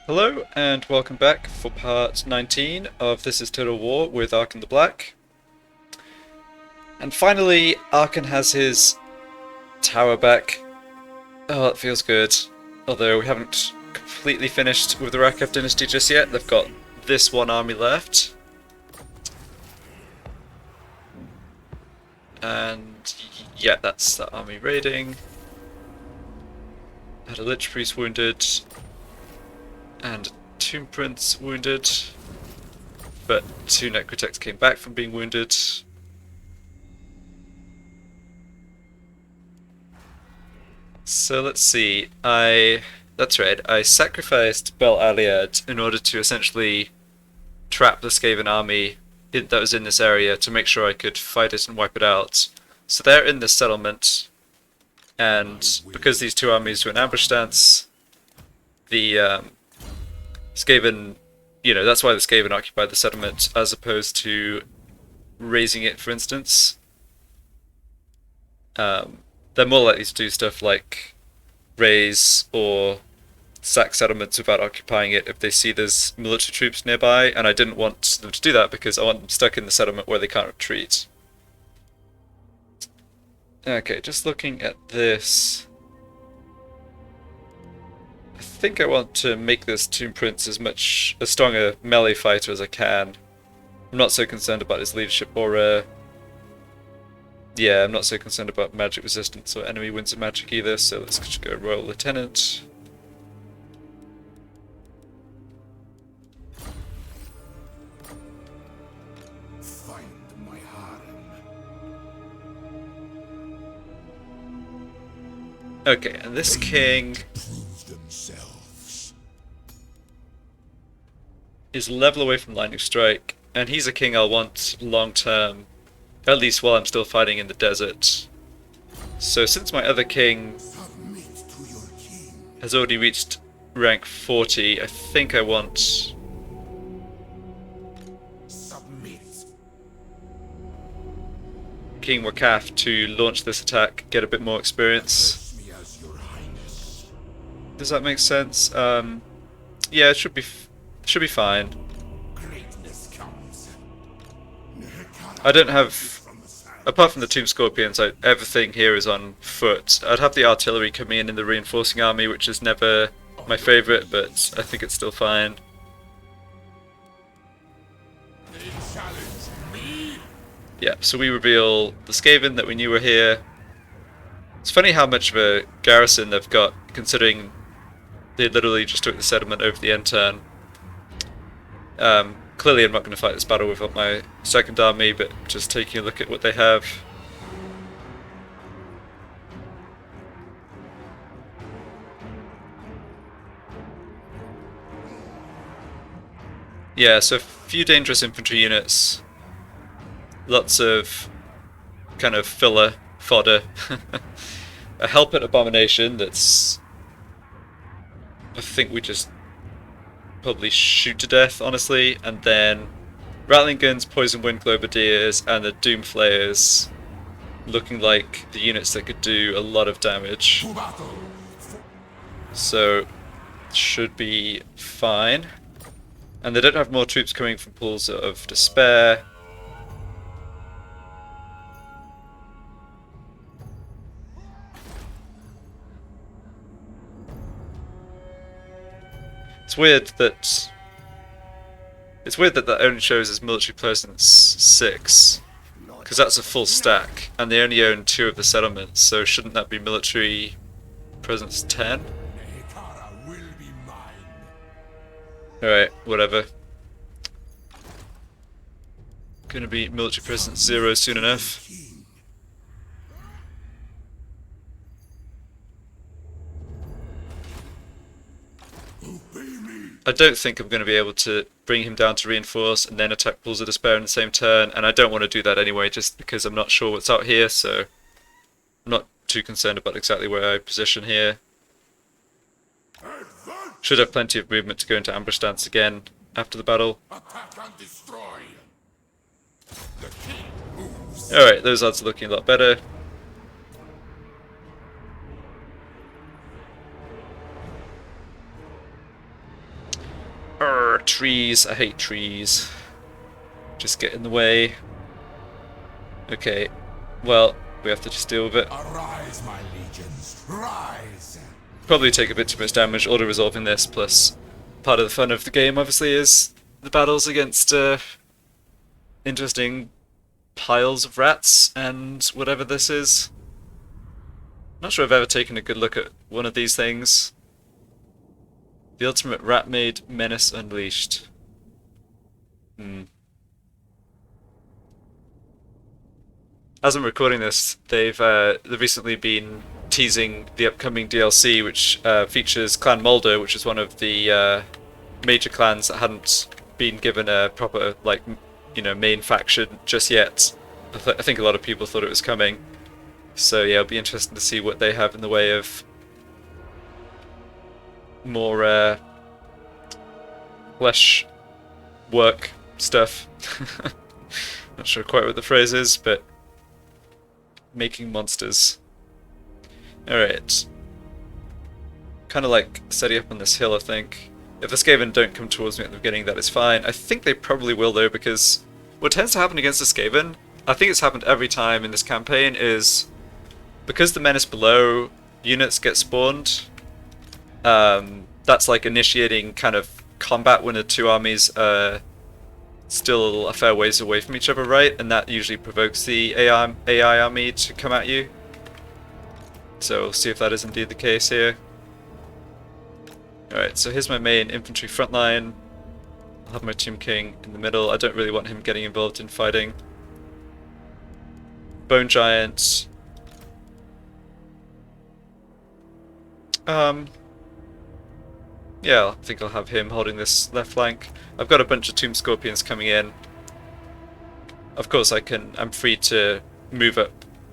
Hello and welcome back for part 19 of This is Total War with Arkhan the Black. And finally, Arkhan has his tower back. Oh, that feels good. Although we haven't completely finished with the Rakaph Dynasty just yet. They've got this one army left. And yeah, that's that army raiding. Had a Lich Priest wounded. And Tomb Prince wounded, but two Necrotechs came back from being wounded. So let's see, that's right, I sacrificed Bel Aliad in order to essentially trap the Skaven army that was in this area to make sure I could fight it and wipe it out. So they're in this settlement, and because these two armies were in ambush stance, the Skaven, that's why the Skaven occupied the settlement as opposed to raising it, for instance. They're more likely to do stuff like raise or sack settlements without occupying it if they see there's military troops nearby, and I didn't want them to do that because I want them stuck in the settlement where they can't retreat. Okay, just looking at this. I think I want to make this Tomb Prince as strong a melee fighter as I can. I'm not so concerned about his leadership or yeah, I'm not so concerned about magic resistance or enemy winds of magic either, so let's just go Royal Lieutenant. Find my harem. Okay, and this king is a level away from Lightning Strike, and he's a king I'll want long term, at least while I'm still fighting in the desert. So since my other king has already reached rank 40, I think I want King Rakaph to launch this attack, get a bit more experience. Does that make sense? Yeah, it should be fine. I don't have, apart from the Tomb Scorpions, everything here is on foot. I'd have the artillery coming in the reinforcing army, which is never my favourite, but I think it's still fine. Yeah, so we reveal the Skaven that we knew were here. It's funny how much of a garrison they've got, considering they literally just took the settlement over the end turn. Clearly I'm not going to fight this battle without my second army, but just taking a look at what they have. Yeah, so a few dangerous infantry units. Lots of kind of filler fodder. A Helpet Abomination that's, I think we just probably shoot to death, honestly, and then Rattling Guns, Poison Wind Globadiers, and the Doom Flayers looking like the units that could do a lot of damage. So, should be fine. And they don't have more troops coming from Pools of Despair. It's weird that that only shows as military presence 6, because that's a full stack, and they only own 2 of the settlements, so shouldn't that be military presence 10? Alright, whatever. Gonna be military presence 0 soon enough. I don't think I'm going to be able to bring him down to reinforce and then attack Pools of Despair in the same turn, and I don't want to do that anyway just because I'm not sure what's out here, so I'm not too concerned about exactly where I position here. Should have plenty of movement to go into ambush stance again after the battle. Alright, those odds are looking a lot better. trees. I hate trees. Just get in the way. Okay, well, we have to just deal with it. Arise, my legions, rise! Probably take a bit too much damage auto-resolving this, plus part of the fun of the game obviously is the battles against interesting piles of rats and whatever this is. Not sure I've ever taken a good look at one of these things. The Ultimate Rat-Made Menace Unleashed. As I'm recording this, they've recently been teasing the upcoming DLC, which features Clan Mulder, which is one of the major clans that hadn't been given a proper, like, main faction just yet. I think a lot of people thought it was coming. So yeah, it'll be interesting to see what they have in the way of more flesh work stuff. Not sure quite what the phrase is, but making monsters. Alright. Kind of like setting up on this hill, I think. If the Skaven don't come towards me at the beginning, that is fine. I think they probably will though, because what tends to happen against the Skaven, I think it's happened every time in this campaign, is because the Menace below units get spawned, that's like initiating kind of combat when the two armies are still a fair ways away from each other, right? And that usually provokes the AI army to come at you. So we'll see if that is indeed the case here. Alright, so here's my main infantry front line. I'll have my Tomb King in the middle. I don't really want him getting involved in fighting. Bone Giant. Yeah, I think I'll have him holding this left flank. I've got a bunch of Tomb Scorpions coming in. Of course, I'm free to move up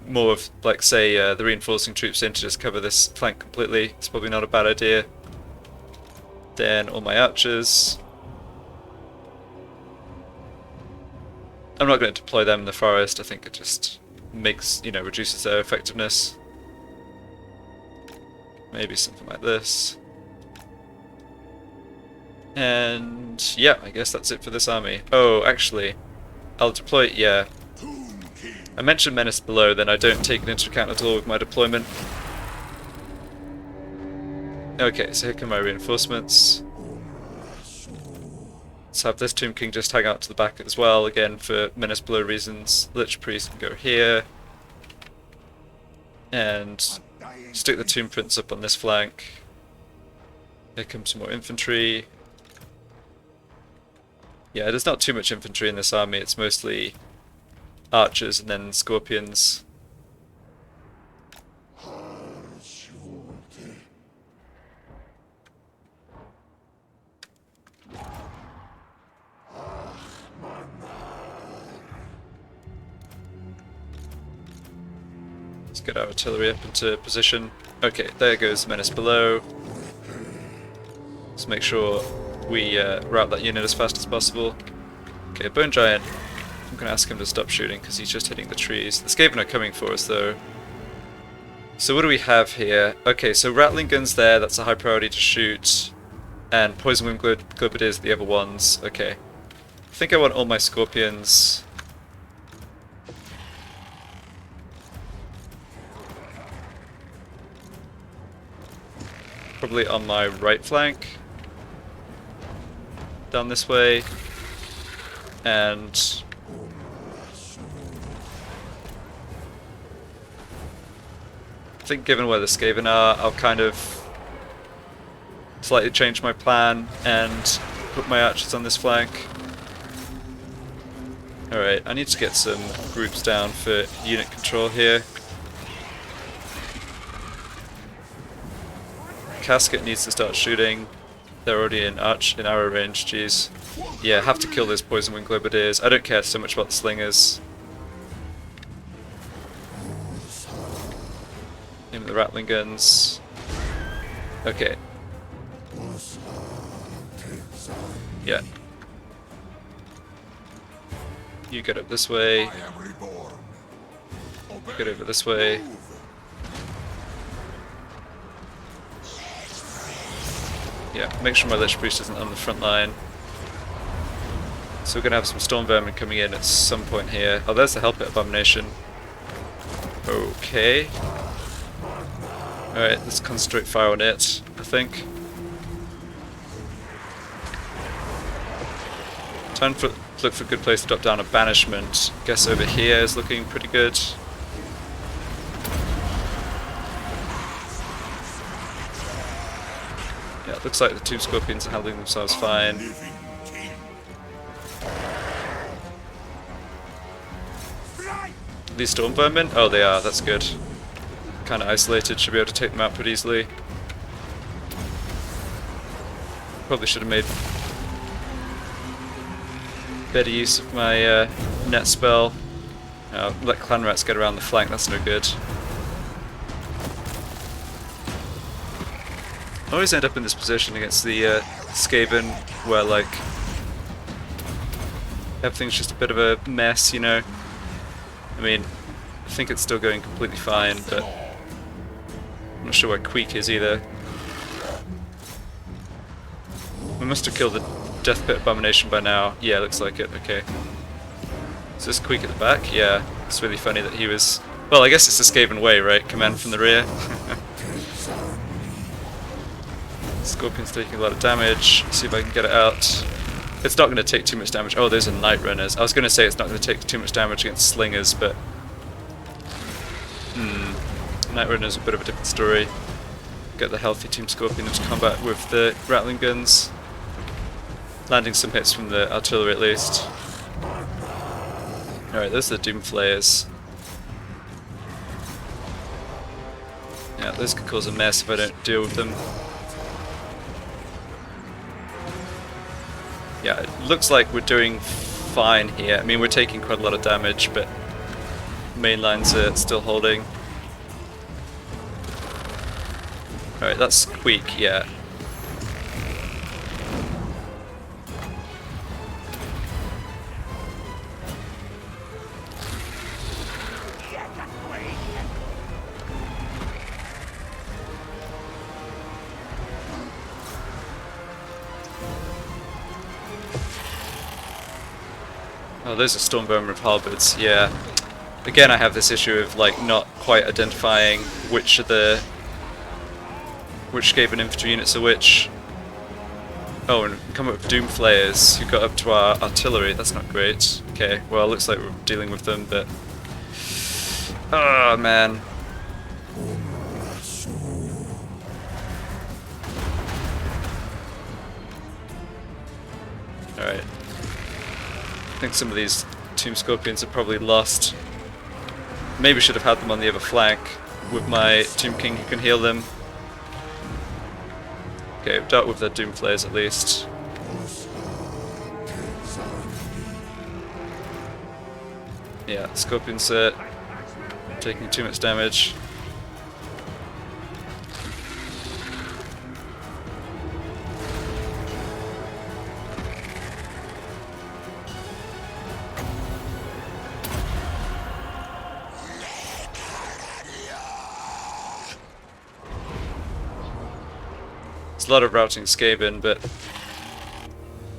more of, like, say, the reinforcing troops in to just cover this flank completely. It's probably not a bad idea. Then all my archers. I'm not going to deploy them in the forest. I think it just makes, reduces their effectiveness. Maybe something like this. And yeah, I guess that's it for this army. Oh, actually, I'll deploy, yeah. I mentioned Menace below, then I don't take it into account at all with my deployment. Okay, so here come my reinforcements. Let's have this Tomb King just hang out to the back as well, again for Menace below reasons. Lich Priest can go here. And stick the Tomb Prince up on this flank. Here comes some more infantry. Yeah, there's not too much infantry in this army, it's mostly archers and then scorpions. Let's get our artillery up into position. Okay, there goes Menace below. Let's make sure we route that unit as fast as possible. Okay, Bone Giant, I'm going to ask him to stop shooting because he's just hitting the trees. The Skaven are coming for us though. So what do we have here? Okay, so Rattling Guns there, that's a high priority to shoot. And Poison Wind Globadiers, the other ones. Okay. I think I want all my Scorpions. Probably on my right flank. Down this way. And I think given where the Skaven are, I'll kind of slightly change my plan and put my archers on this flank. Alright, I need to get some groups down for unit control here. Casket needs to start shooting. They're already in arrow range, jeez. Yeah, have to kill those Poison Wing Globadiers. I don't care so much about the Slingers. Aim at the Rattling Guns. Okay. Yeah. You get up this way. Get over this way. Yeah, make sure my Lich Priest isn't on the front line. So we're going to have some storm vermin coming in at some point here. Oh, there's the Hellpit Abomination. Okay. Alright, let's concentrate fire on it, I think. Time to look for a good place to drop down a banishment. Guess over here is looking pretty good. Yeah, it looks like the two Scorpions are handling themselves fine. These storm vermin? Oh, they are, that's good. Kind of isolated, should be able to take them out pretty easily. Probably should have made better use of my net spell. Let clan rats get around the flank, that's no good. I always end up in this position against the Skaven where like everything's just a bit of a mess, you know. I mean, I think it's still going completely fine, but I'm not sure where Queek is either. We must have killed the Death Pit Abomination by now. Yeah, looks like it. Okay. Is this Queek at the back? Yeah. It's really funny that he was... Well, I guess it's the Skaven way, right? Command from the rear. Scorpion's taking a lot of damage. See if I can get it out. It's not going to take too much damage. Oh, those are Night Runners. I was going to say it's not going to take too much damage against Slingers, but... Night Runners are a bit of a different story. Get the healthy Team Scorpion into combat with the Rattling Guns. Landing some hits from the artillery at least. Alright, those are the Doom Flayers. Yeah, those could cause a mess if I don't deal with them. Yeah, it looks like we're doing fine here. I mean, we're taking quite a lot of damage, but main lines are still holding. Alright, that's Queek, yeah. Oh, those are Storm Vermin with halberds, yeah. Again, I have this issue of like not quite identifying which Skaven infantry units are which. Oh, and come up with Doom Flayers who got up to our artillery, that's not great. Okay, well, looks like we're dealing with them, but... Oh, man. Alright. I think some of these Tomb Scorpions are probably lost. Maybe should have had them on the other flank with my Tomb King who can heal them. Okay, we've dealt with the Doom Flayers at least. Yeah, Scorpions are taking too much damage. There's a lot of routing Skaven, but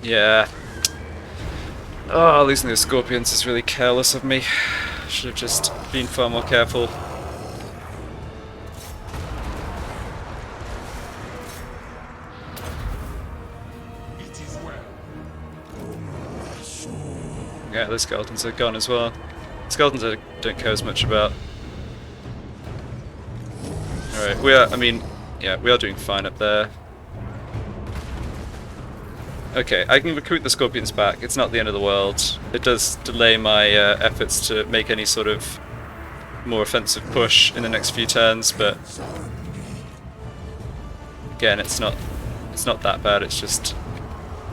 yeah. Oh, losing those Scorpions is really careless of me. Should have just been far more careful. Yeah, those skeletons are gone as well. Skeletons I don't care as much about. Alright, we are, I mean, yeah, we are doing fine up there. Okay, I can recruit the Scorpions back. It's not the end of the world. It does delay my efforts to make any sort of more offensive push in the next few turns, but again, it's not that bad. It's just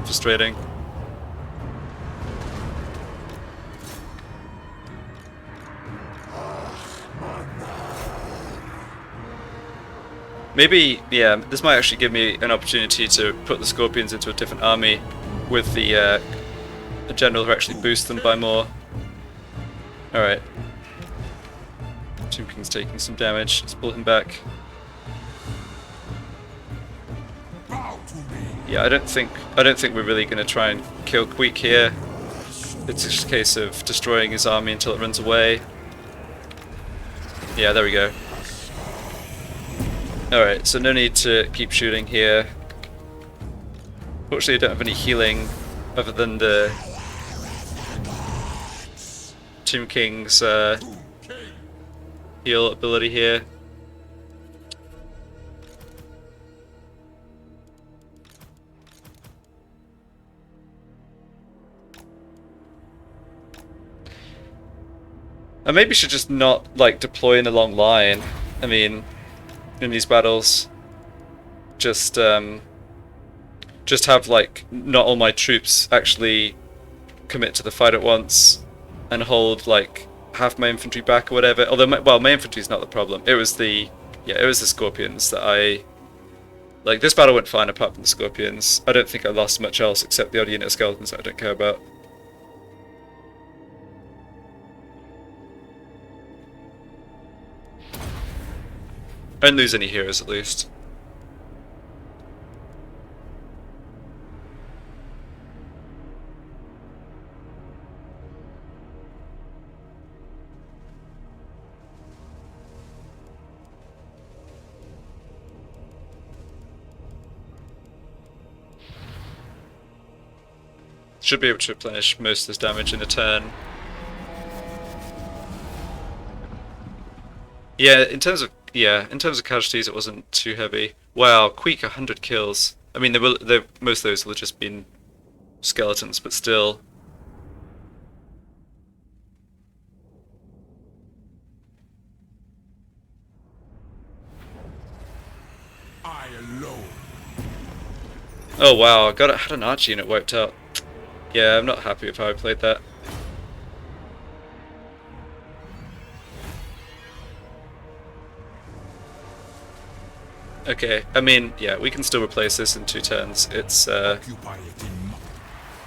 frustrating. Maybe, yeah, this might actually give me an opportunity to put the Scorpions into a different army with the general who actually boost them by more. Alright. Tomb King's taking some damage. Let's pull him back. Yeah, I don't think we're really going to try and kill Queek here. It's just a case of destroying his army until it runs away. Yeah, there we go. Alright, so no need to keep shooting here. Fortunately, I don't have any healing other than the Tomb King's heal ability here. I maybe should just not, like, deploy in a long line. I mean, in these battles, just have, like, not all my troops actually commit to the fight at once and hold, like, half my infantry back or whatever. Although, my infantry's not the problem. It was the Scorpions that I... Like, this battle went fine apart from the Scorpions. I don't think I lost much else except the odd unit of skeletons that I don't care about. I didn't lose any heroes, at least. Should be able to replenish most of this damage in a turn. Yeah, in terms of casualties, it wasn't too heavy. Wow, Queek 100 kills. I mean, most of those will have just been skeletons, but still. I alone. Oh wow, I had an archer unit wiped out. Yeah, I'm not happy with how I played that. Okay, I mean, yeah, we can still replace this in 2 turns. It's fine.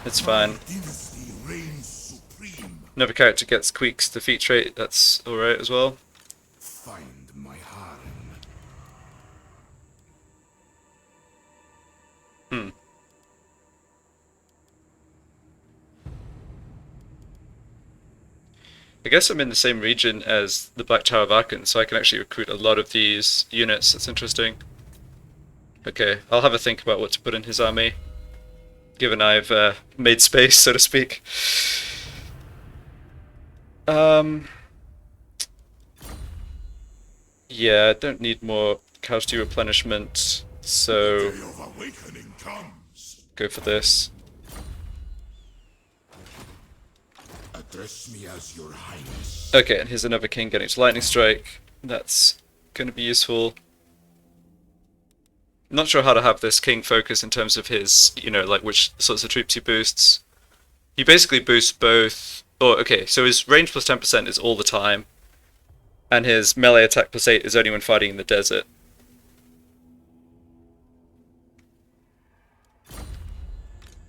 Dynasty reigns supreme. Another character gets Queek's defeat rate, that's alright as well. Find my harem. I guess I'm in the same region as the Black Tower of Arkhan, so I can actually recruit a lot of these units. That's interesting. Okay, I'll have a think about what to put in his army, given I've made space, so to speak. Yeah, I don't need more casualty replenishment, so Day of awakening comes. go for this. Address me as your highness. Okay, and here's another king getting its lightning strike. That's going to be useful. Not sure how to have this king focus in terms of his, like which sorts of troops he boosts. He basically boosts both... Oh, okay, so his range plus 10% is all the time. And his melee attack plus 8 is only when fighting in the desert.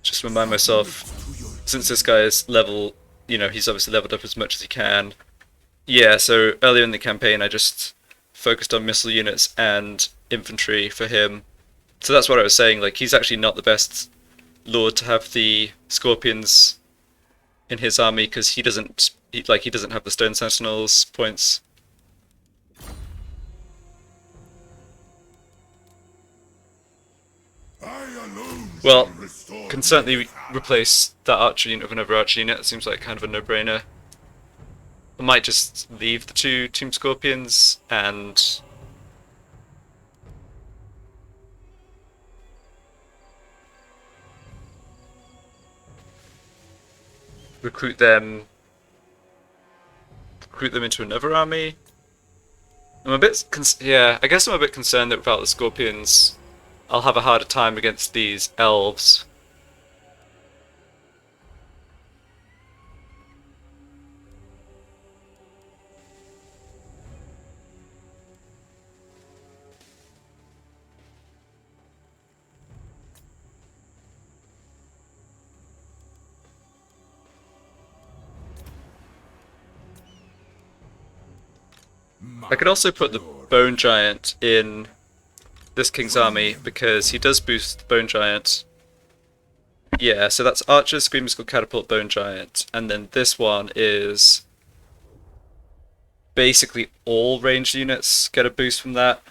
Just remind myself, since this guy is level... he's obviously leveled up as much as he can. Yeah, so earlier in the campaign I just focused on missile units and infantry for him. So that's what I was saying, like, he's actually not the best lord to have the Scorpions in his army, because he doesn't have the Stone Sentinels points. Well, can certainly replace that archer unit with another archer unit. It seems like kind of a no-brainer. I might just leave the 2 Tomb Scorpions and recruit them into another army. I'm a bit I guess I'm a bit concerned that without the Scorpions I'll have a harder time against these elves. I could also put the Bone Giant in this king's army, because he does boost the Bone Giant Yeah, so that's Archer, Screamer Skull, Catapult, Bone Giant, and then this one is basically all ranged units get a boost from that,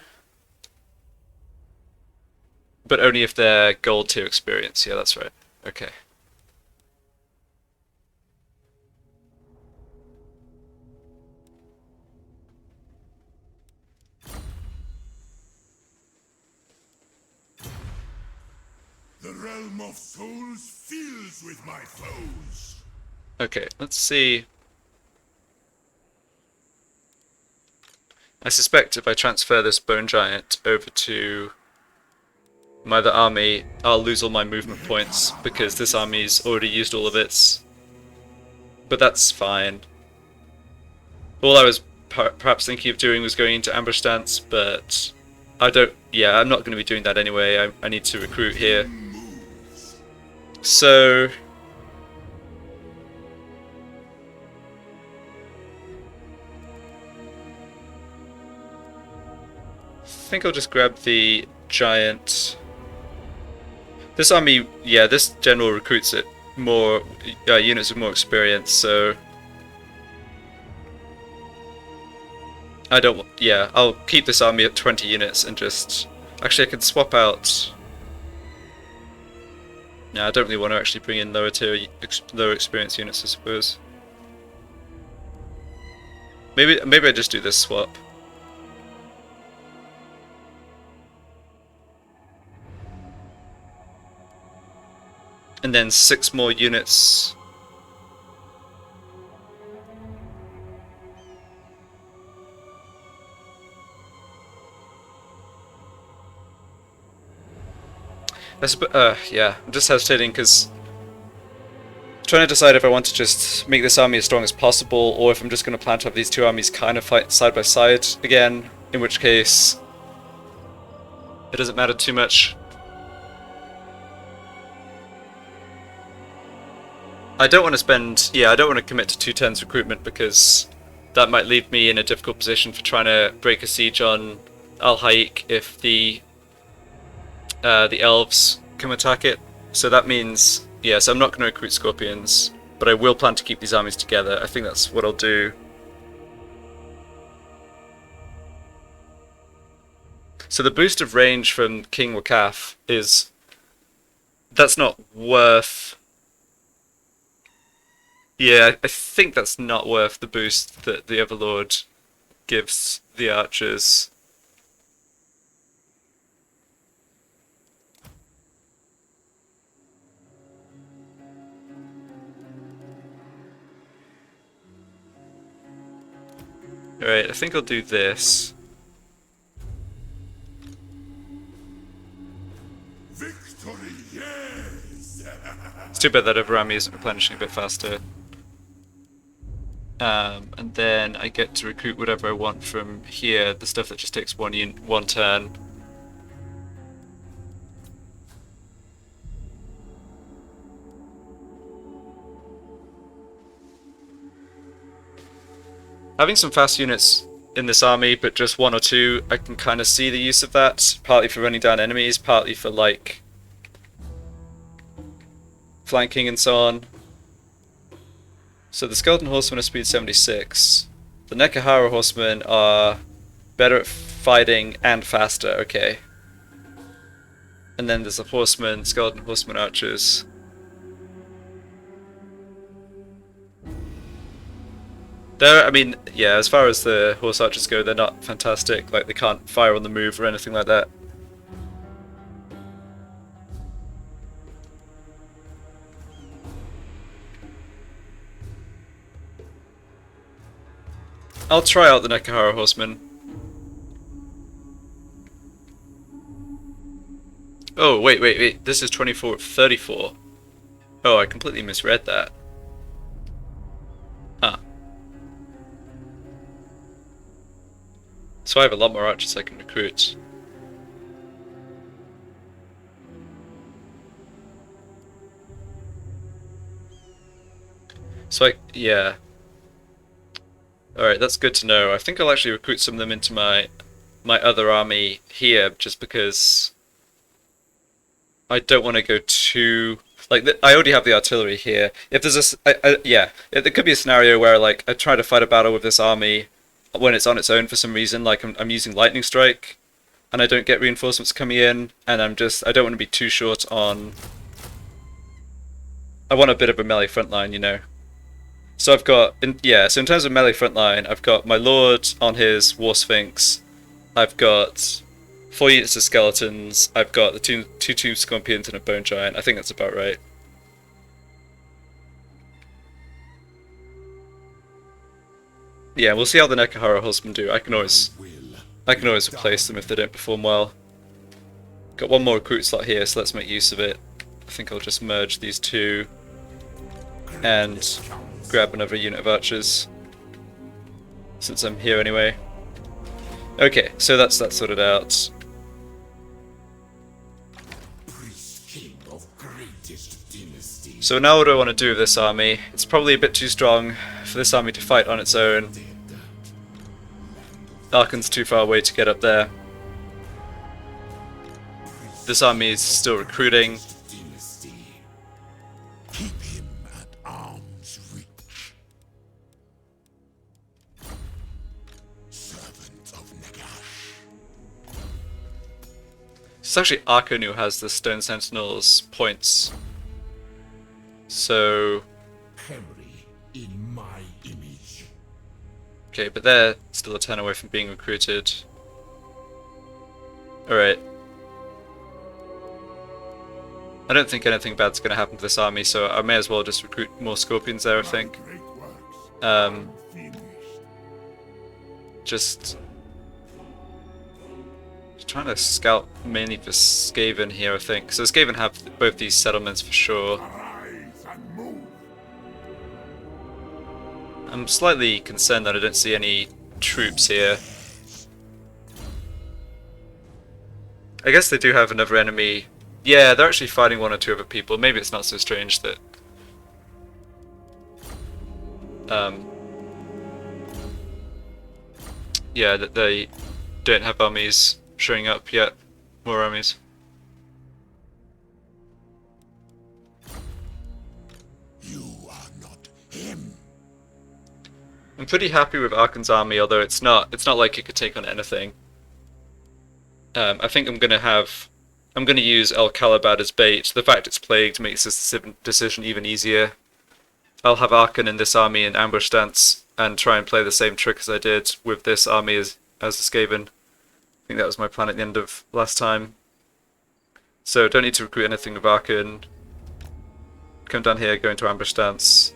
but only if they're gold tier experience. Yeah, that's right. Okay. The realm of souls fills with my foes. Okay, let's see. I suspect if I transfer this Bone Giant over to my other army, I'll lose all my movement points because this army's already used all of its. But that's fine. All I was perhaps thinking of doing was going into ambush stance, but I don't. Yeah, I'm not going to be doing that anyway. I need to recruit here. So I think I'll just grab the giant. This army, yeah, this general recruits it more units with more experience, so I don't. Yeah, I'll keep this army at 20 units and just. Actually, I can swap out. No, I don't really want to actually bring in lower tier, lower experience units, I suppose. Maybe I just do this swap. And then 6 more units. Yeah, I'm just hesitating because I'm trying to decide if I want to just make this army as strong as possible, or if I'm just going to plan to have these two armies kind of fight side by side again, in which case it doesn't matter too much. I don't want to spend, yeah, I don't want to commit to 2 turns recruitment because that might leave me in a difficult position for trying to break a siege on Al Haik if the elves come attack it. So that means, yes, I'm not going to recruit scorpions, but I will plan to keep these armies together. I think that's what I'll do. So the boost of range from King Rakaph is... that's not worth... Yeah, I think that's not worth the boost that the Overlord gives the archers. Alright, I think I'll do this. Victory, yes! It's too bad that Overami isn't replenishing a bit faster. And then I get to recruit whatever I want from here, the stuff that just takes one turn. Having some fast units in this army, but just 1 or 2, I can kind of see the use of that, partly for running down enemies, partly for, like, flanking and so on. So the Skeleton Horsemen are speed 76. The Nekahara Horsemen are better at fighting and faster, okay. And then there's the Horsemen, Skeleton Horsemen Archers. I mean, yeah, as far as the horse archers go, they're not fantastic. Like, they can't fire on the move or anything like that. I'll try out the Nekahara horsemen. Oh, wait. This is 34. Oh, I completely misread that. Huh. So I have a lot more archers I can recruit. So yeah. Alright, that's good to know. I think I'll actually recruit some of them into my other army here, just because I don't want to go too Like, I already have the artillery here. If there's yeah, there could be a scenario where, like, I try to fight a battle with this army when it's on its own for some reason, like I'm using lightning strike, and I don't get reinforcements coming in, and I don't want to be too short on... I want a bit of a melee front line, you know. So I've got, so in terms of melee front line, I've got my Lord on his War Sphinx, I've got 4 units of skeletons, I've got the two scorpions and a bone giant. I think that's about right. Yeah, we'll see how the Nekahara Horsemen do. I can always replace them if they don't perform well. Got one more recruit slot here, so let's make use of it. I think I'll just merge these two and grab another unit of archers, since I'm here anyway. Okay, so that's that sorted out. So now what do I want to do with this army? It's probably a bit too strong for this army to fight on its own. Arkhan's too far away to get up there. This army is still recruiting. Keep him at arm's reach. Servant of Nagash. It's actually Arkhan who has the Stone Sentinels points. So... Henry in my image. Okay, but they're still a turn away from being recruited. Alright. I don't think anything bad's going to happen to this army, so I may as well just recruit more scorpions there, I think. Just trying to scout mainly for Skaven here, I think. So Skaven have both these settlements for sure. I'm slightly concerned that I don't see any troops here. I guess they do have another enemy. Yeah, they're actually fighting one or two other people. Maybe it's not so strange that... yeah, that they don't have armies showing up yet. More armies. You are not him. I'm pretty happy with Arkhan's army, although it's not like it could take on anything. I think I'm gonna use El Kalabad as bait. The fact it's plagued makes this decision even easier. I'll have Arkhan in this army in ambush stance and try and play the same trick as I did with this army as the Skaven. I think that was my plan at the end of last time. So don't need to recruit anything with Arkhan. Come down here, go into ambush stance.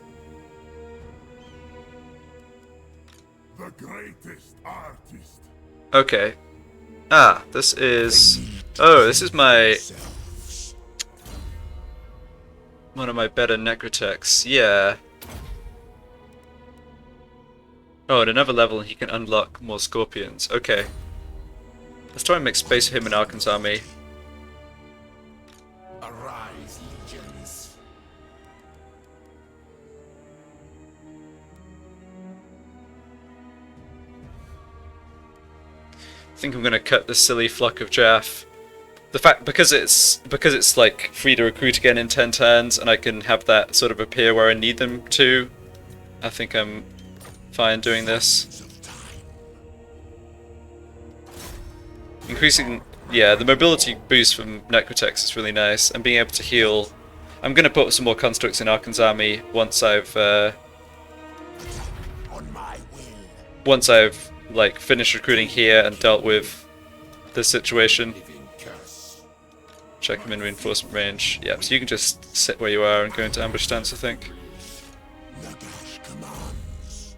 The greatest artist. Okay. Ah, this is... Oh, this is my... one of my better necrotechs. Yeah. Oh, at another level he can unlock more scorpions. Okay. Let's try and make space for him in Arkhan's army. Arise, legions. I think I'm gonna cut this silly flock of Jaff. The fact because it's like free to recruit again in 10 turns, and I can have that sort of appear where I need them to. I think I'm fine doing this. Increasing, yeah, the mobility boost from necrotechs is really nice, and being able to heal. I'm gonna put some more constructs in Arkhan's army once I've like finished recruiting here and dealt with the situation. Check him in reinforcement range. Yeah, so you can just sit where you are and go into ambush stance, I think. Nagash commands.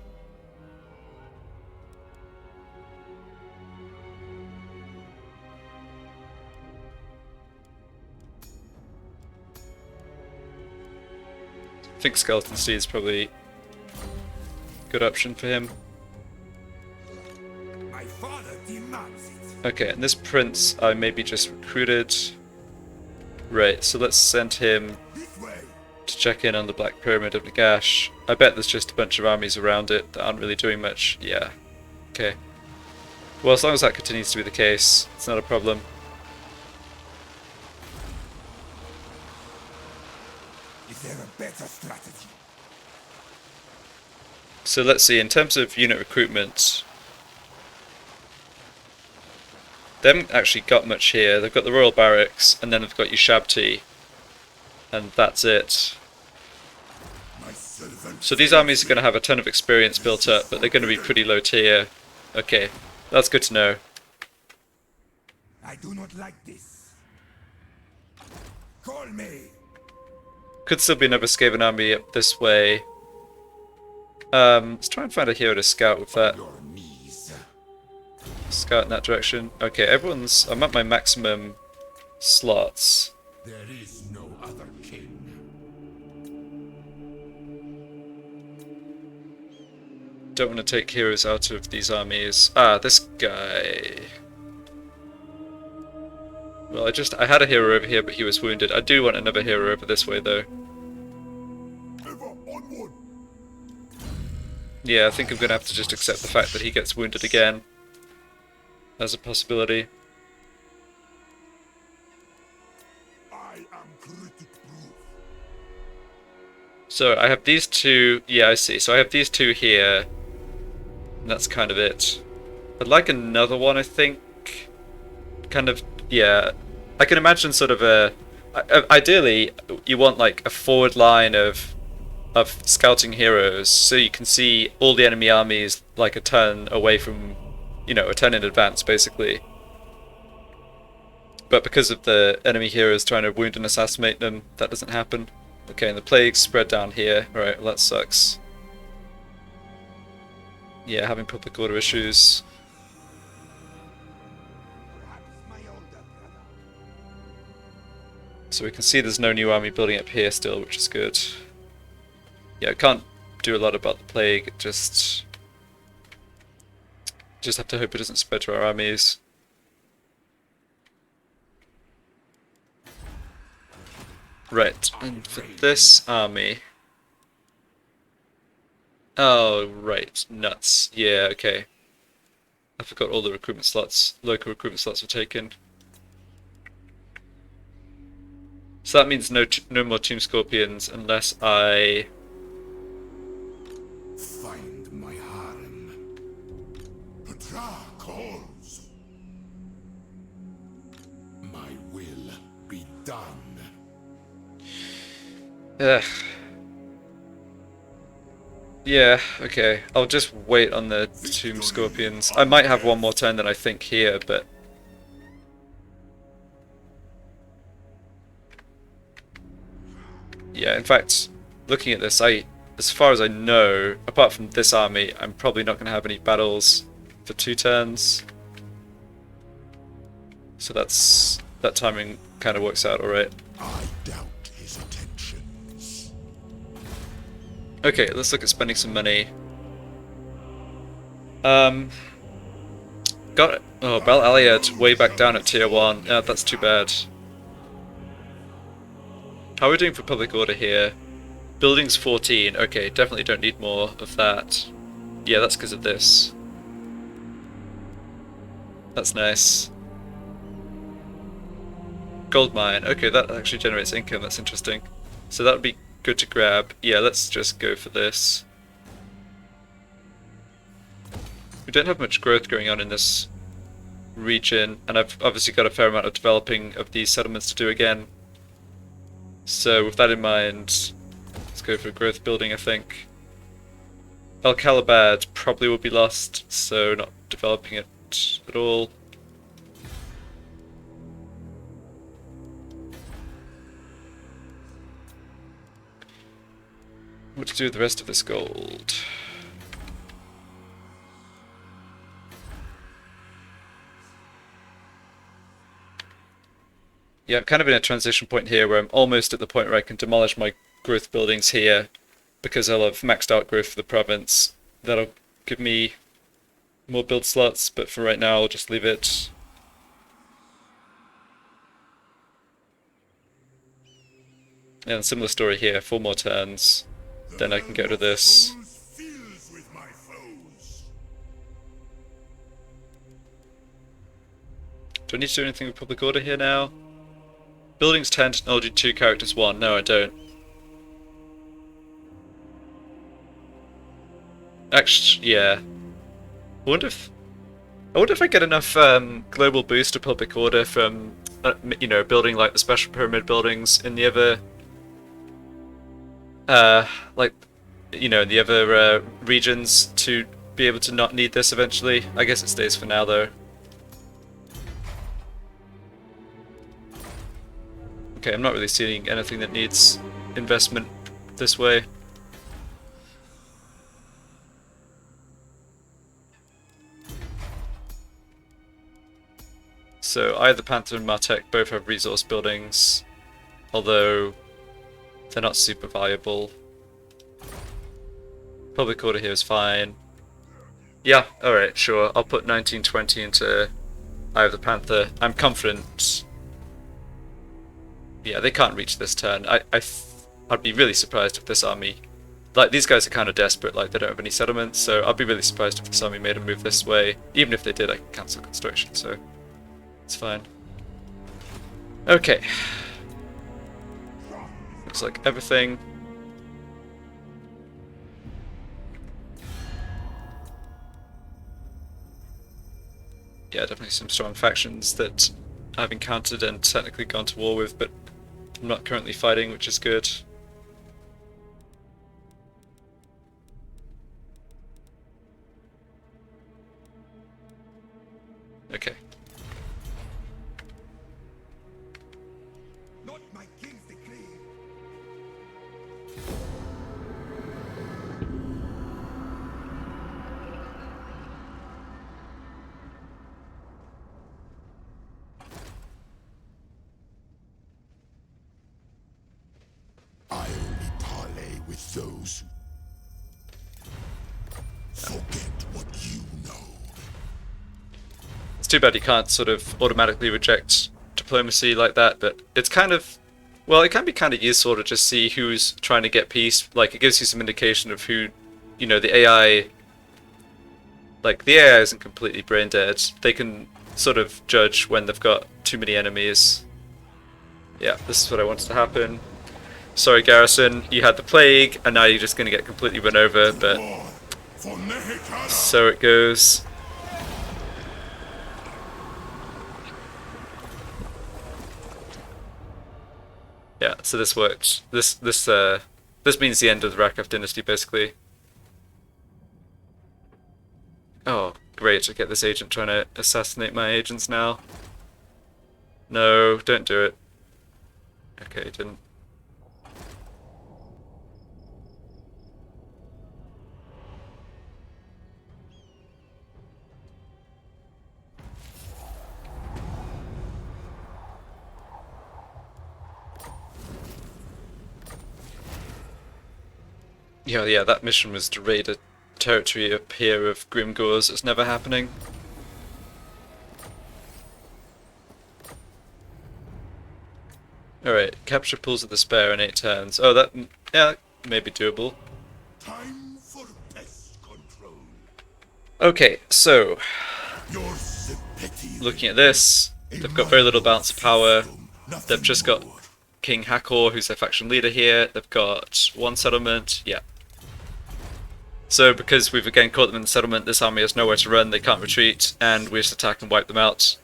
I think Skeleton Steed is probably a good option for him. My father demands it. Okay, and this prince I maybe just recruited. Right, so let's send him This way. to check in on the Black Pyramid of Nagash. I bet there's just a bunch of armies around it that aren't really doing much. Yeah. Okay. Well, as long as that continues to be the case, it's not a problem. Is there a better strategy? So let's see, in terms of unit recruitment, they haven't actually got much here. They've got the Royal Barracks, and then they've got Ushabti, and that's it. My servant. So these armies are going to have a ton of experience built up, but they're going to be pretty low tier. Okay, that's good to know. I do not like this. Call me. Could still be another Skaven army up this way. Let's try and find a hero to scout with that. Your knees. Scout in that direction. Okay, I'm at my maximum slots. There is no other king. Don't want to take heroes out of these armies. Ah, this guy. Well, I had a hero over here, but he was wounded. I do want another hero over this way, though. Ever onward. Yeah, I think I'm going to have to just accept the fact that he gets wounded again. As a possibility. I am critic proof. So, I have these two... Yeah, I see. So I have these two here. And that's kind of it. I'd like another one, I think. Kind of... Yeah. I can imagine sort of a... Ideally, you want like a forward line of scouting heroes, so you can see all the enemy armies like a turn away from, you know, a turn in advance, basically. But because of the enemy heroes trying to wound and assassinate them, that doesn't happen. Okay, and the plague's spread down here. Alright, well that sucks. Yeah, having public order issues. So we can see there's no new army building up here still, which is good. Yeah, I can't do a lot about the plague, just have to hope it doesn't spread to our armies. Right, and for this army... Oh, right, nuts. Yeah, okay. I forgot all the recruitment slots, local recruitment slots were taken. So that means no more Tomb Scorpions unless I... Find my harem. Petra calls. My will be done. Ugh. Yeah, okay. I'll just wait on the Tomb Scorpions. I might have one more turn than I think here, but... Yeah, in fact, looking at this, as far as I know, apart from this army, I'm probably not going to have any battles for 2 turns. So that timing kind of works out alright. I doubt his attentions. Okay, let's look at spending some money. Got it. Oh, Bel Aliad way back down at tier 1. Yeah, that's too bad. How are we doing for public order here? Buildings 14. Okay, definitely don't need more of that. Yeah, that's because of this. That's nice. Gold mine. Okay, that actually generates income. That's interesting. So that would be good to grab. Yeah, let's just go for this. We don't have much growth going on in this region, and I've obviously got a fair amount of developing of these settlements to do again. So with that in mind, let's go for growth building, I think. El Calabad probably will be lost, so not developing it at all. What to do with the rest of this gold? Yeah, I'm kind of in a transition point here where I'm almost at the point where I can demolish my growth buildings here because I'll have maxed out growth for the province. That'll give me more build slots, but for right now I'll just leave it. And similar story here, 4 more turns, then I can go to this. Do I need to do anything with public order here now? Buildings 10, technology 2, characters 1. No, I don't. Actually, yeah. I wonder if I get enough global boost to public order from building like the special pyramid buildings in the other uh like in the other regions to be able to not need this eventually. I guess it stays for now though. Okay, I'm not really seeing anything that needs investment this way. So either Panther and Martek both have resource buildings, although they're not super valuable. Public order here is fine. Yeah, alright, sure. I'll put 1920 into Eye of the Panther. I'm confident. Yeah, they can't reach this turn. I'd be really surprised if this army... Like, these guys are kind of desperate, like, they don't have any settlements, so I'd be really surprised if this army made a move this way. Even if they did, I can cancel construction, so it's fine. Okay. Looks like everything. Yeah, definitely some strong factions that I've encountered and technically gone to war with, but I'm not currently fighting, which is good. Okay. Not my king's decree. I only parley with those who forget what you know. It's too bad you can't sort of automatically reject diplomacy like that, but it's kind of... Well, it can be kind of useful to just see who's trying to get peace. Like, it gives you some indication of who, the AI... Like, the AI isn't completely brain dead. They can sort of judge when they've got too many enemies. Yeah, this is what I wanted to happen. Sorry, Garrison, you had the plague, and now you're just going to get completely run over, but so it goes. Yeah, so this worked. This means the end of the Rakaph dynasty, basically. Oh, great, I get this agent trying to assassinate my agents now. No, don't do it. Okay, didn't. Yeah, that mission was to raid a territory up here of Grimgors. It's never happening. Alright, capture Pools of Despair in 8 turns. Oh, that... yeah, maybe doable. Time for pest control. Okay, so... looking at this, they've got very little balance of power. They've just got King Hakor, who's their faction leader here. They've got one settlement, yeah. So because we've again caught them in the settlement, this army has nowhere to run, they can't retreat, and we just attack and wipe them out.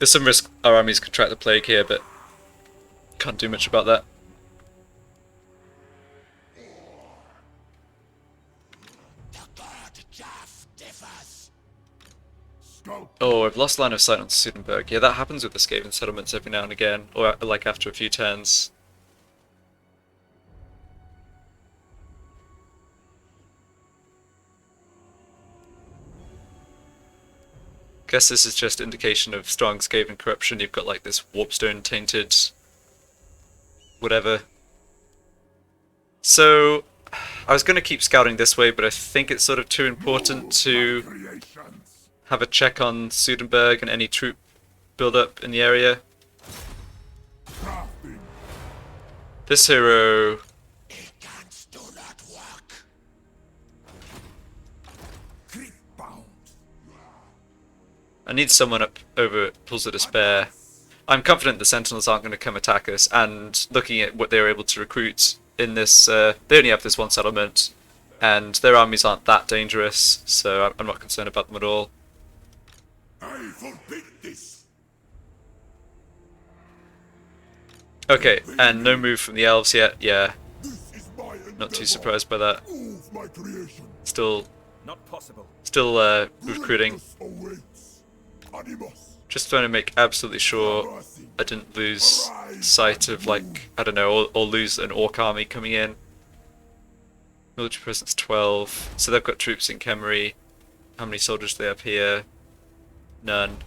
There's some risk our armies contract the plague here, but can't do much about that. Oh, I've lost line of sight on Sudenburg. Yeah, that happens with the Skaven settlements every now and again, or like after a few turns. Guess this is just indication of strong Skaven corruption. You've got like this warpstone tainted whatever. So I was going to keep scouting this way, but I think it's sort of too important to have a check on Sudenburg and any troop build-up in the area. This hero... I need someone up over at Pools of Despair. I'm confident the Sentinels aren't going to come attack us, and looking at what they were able to recruit in this. They only have this one settlement, and their armies aren't that dangerous, so I'm not concerned about them at all. I forbid this. Okay, and no move from the elves yet. Yeah, This is my not too endeavor. surprised by that. Move my creation. Still Not possible. recruiting. Greatness awaits. Animus. Just trying to make absolutely sure I didn't lose sight of, like, I don't know, or lose an orc army coming in. Military presence 12. So they've got troops in Khemri. How many soldiers do they have here? None.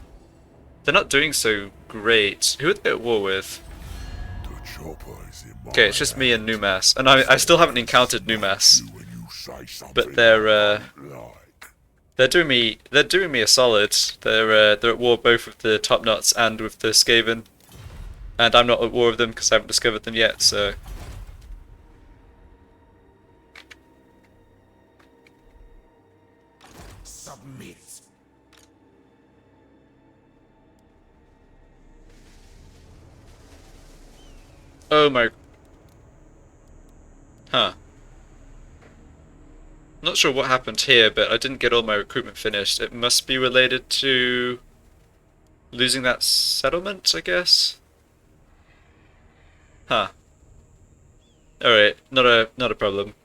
They're not doing so great. Who are they at war with? The chopper is in my Okay, it's just me and Numas. And I still haven't encountered Numas. hand when you say something But they're like. doing me a solid. They're at war both with the Top Knots and with the Skaven. And I'm not at war with them because I haven't discovered them yet, so... Submit. Oh my... Huh. Not sure what happened here, but I didn't get all my recruitment finished. It must be related to losing that settlement, I guess? Huh. Alright, not a problem.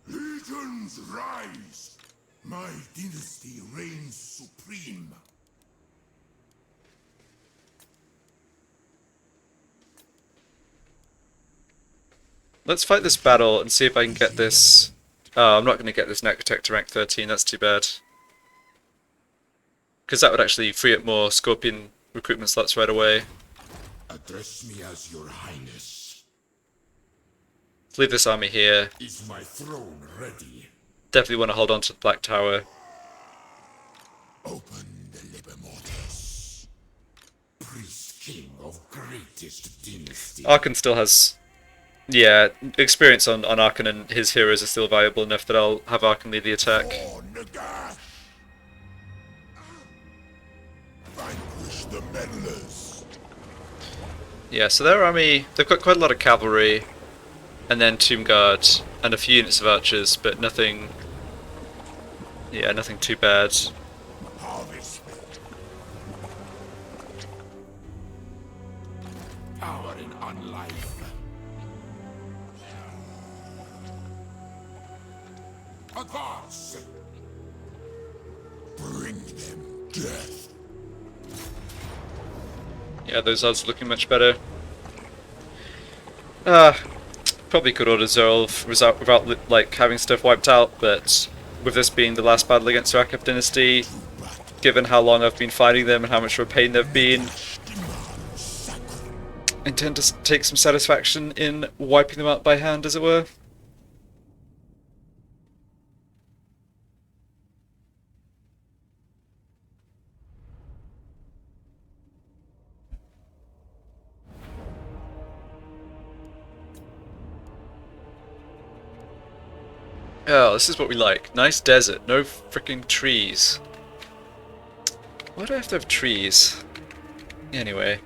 Legions rise. My dynasty reigns supreme. Let's fight this battle and see if I can get this... Oh, I'm not going to get this Necrotech to rank 13, that's too bad. Because that would actually free up more Scorpion recruitment slots right away. Address me as your highness. Let's leave this army here. Is my throne ready? Definitely want to hold on to the Black Tower. Open the liber mortis. Priest king of greatest dynasty. Arkhan still has... Yeah, experience on Arkhan and his heroes are still valuable enough that I'll have Arkhan lead the attack. Oh, Nagash. Vanquish the meddlers. Yeah, so their army, they've got quite a lot of cavalry, and then Tomb Guard, and a few units of archers, but nothing... Yeah, nothing too bad. Harvest. Power in unlife. Advance. Bring them death. Yeah, those odds are looking much better. Probably could order Zerl without like having stuff wiped out, but with this being the last battle against Rakaph Dynasty, given how long I've been fighting them and how much of a pain they've been, I intend to take some satisfaction in wiping them out by hand, as it were. Oh, this is what we like. Nice desert, no freaking trees. Why do I have to have trees? Anyway.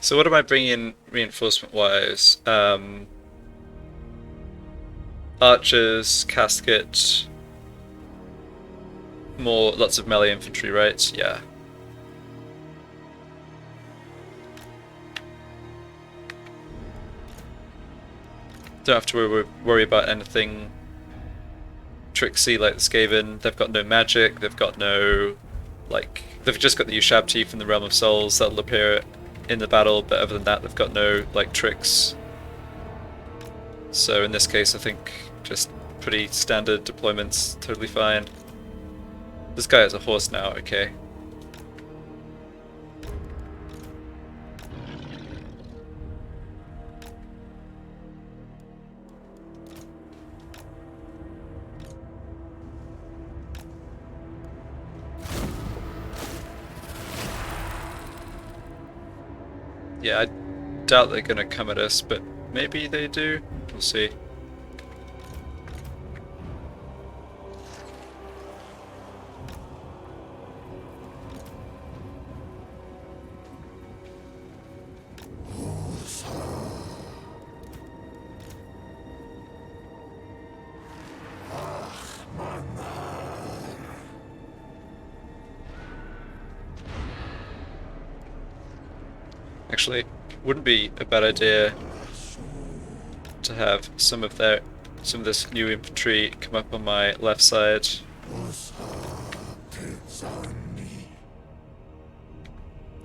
So what am I bringing in reinforcement-wise? Archers, casket... lots of melee infantry, right? Yeah. Don't have to worry about anything tricksy like the Skaven. They've got no magic, they've got no... like... they've just got the Ushabti from the Realm of Souls that'll appear in the battle, but other than that they've got no, like, tricks. So in this case I think just pretty standard deployments, totally fine. This guy has a horse now, okay. Yeah, I doubt they're gonna come at us, but maybe they do. We'll see. Actually, wouldn't be a bad idea to have some of this new infantry come up on my left side.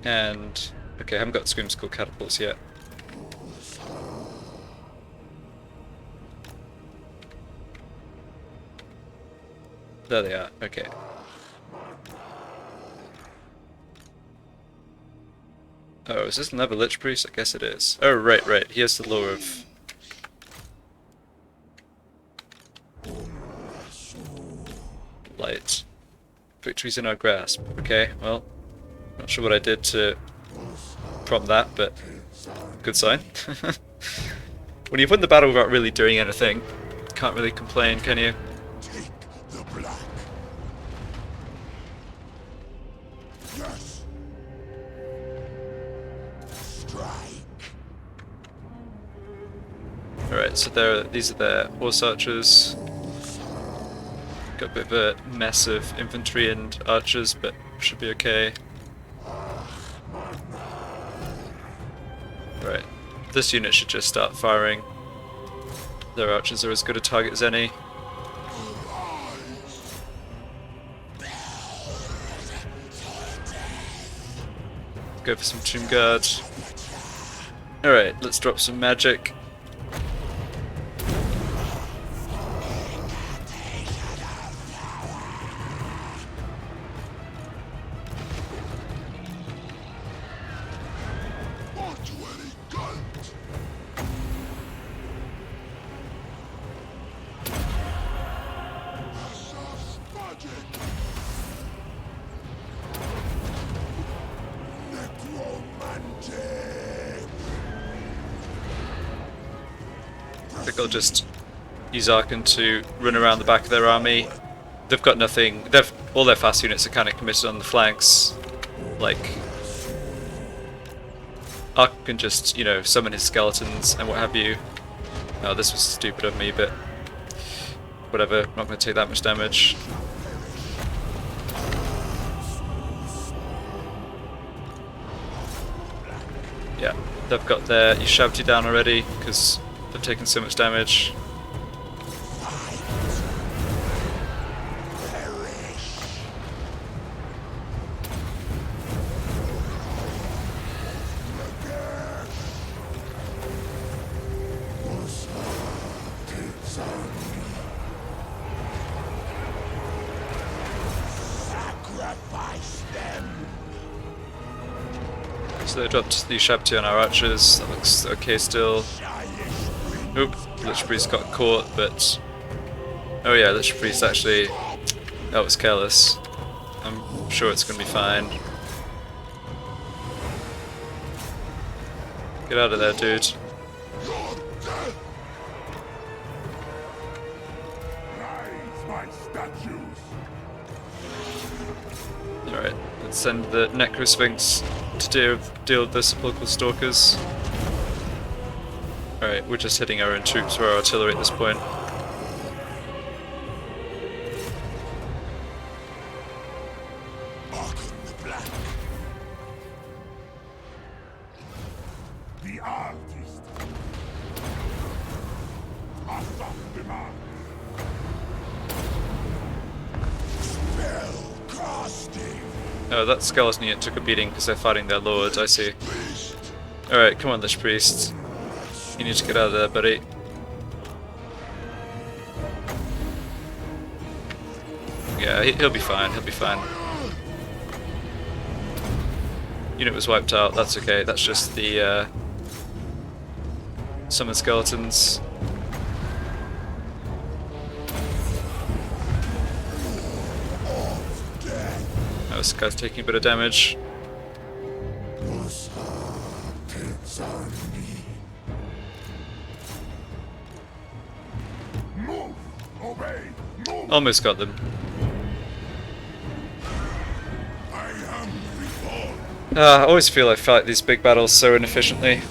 And okay, I haven't got Scream School catapults yet. There they are, okay. Oh, is this another Lich Priest? I guess it is. Oh, right. He has the lore of... light. Victory's in our grasp. Okay, well, not sure what I did to prompt that, but good sign. When you've won the battle without really doing anything, can't really complain, can you? Take the black. Yes. Strike. Alright, so these are their horse archers. Got a bit of a mess of infantry and archers, but should be okay. Right, this unit should just start firing. Their archers are as good a target as any. Go for some Tomb Guard. Alright, let's drop some magic. I think I'll just use Arkhan to run around the back of their army. They've got nothing. All their fast units are kind of committed on the flanks. Like, Arkhan can just, you know, summon his skeletons and what have you. Oh, this was stupid of me, but whatever. I'm not going to take that much damage. Yeah, they've got their Yushavti down already because they've taken so much damage. So they dropped the Shabti on our archers. That looks okay still. Oop, Lich Priest got caught, but... oh yeah, Lich Priest actually... that was careless. I'm sure it's going to be fine. Get out of there, dude. Alright, let's send the Necrosphinx to deal with the Sepulchral Stalkers. Alright, we're just hitting our own troops or our artillery at this point. The artist. Spell casting. Oh, that skeleton unit took a beating because they're fighting their lord, I see. Alright, come on, Lich Priest. You need to get out of there, buddy. Yeah, he'll be fine, he'll be fine. Unit was wiped out, that's okay, that's just the summon skeletons. Oh, this guy's taking a bit of damage. Almost got them. I am reborn. I always feel I fight these big battles so inefficiently.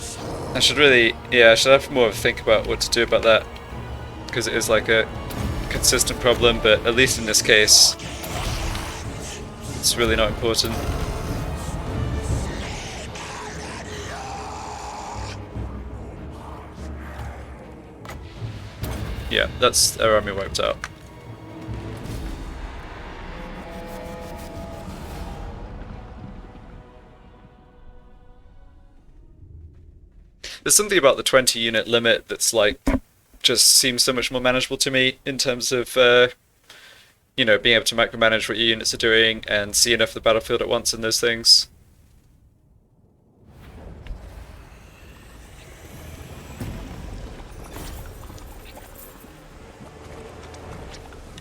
I should really, yeah, I should have more of a think about what to do about that. Because it is like a consistent problem, but at least in this case, it's really not important. Yeah, that's our army wiped out. There's something about the 20 unit limit that's like, just seems so much more manageable to me in terms of, you know, being able to micromanage what your units are doing and see enough of the battlefield at once and those things.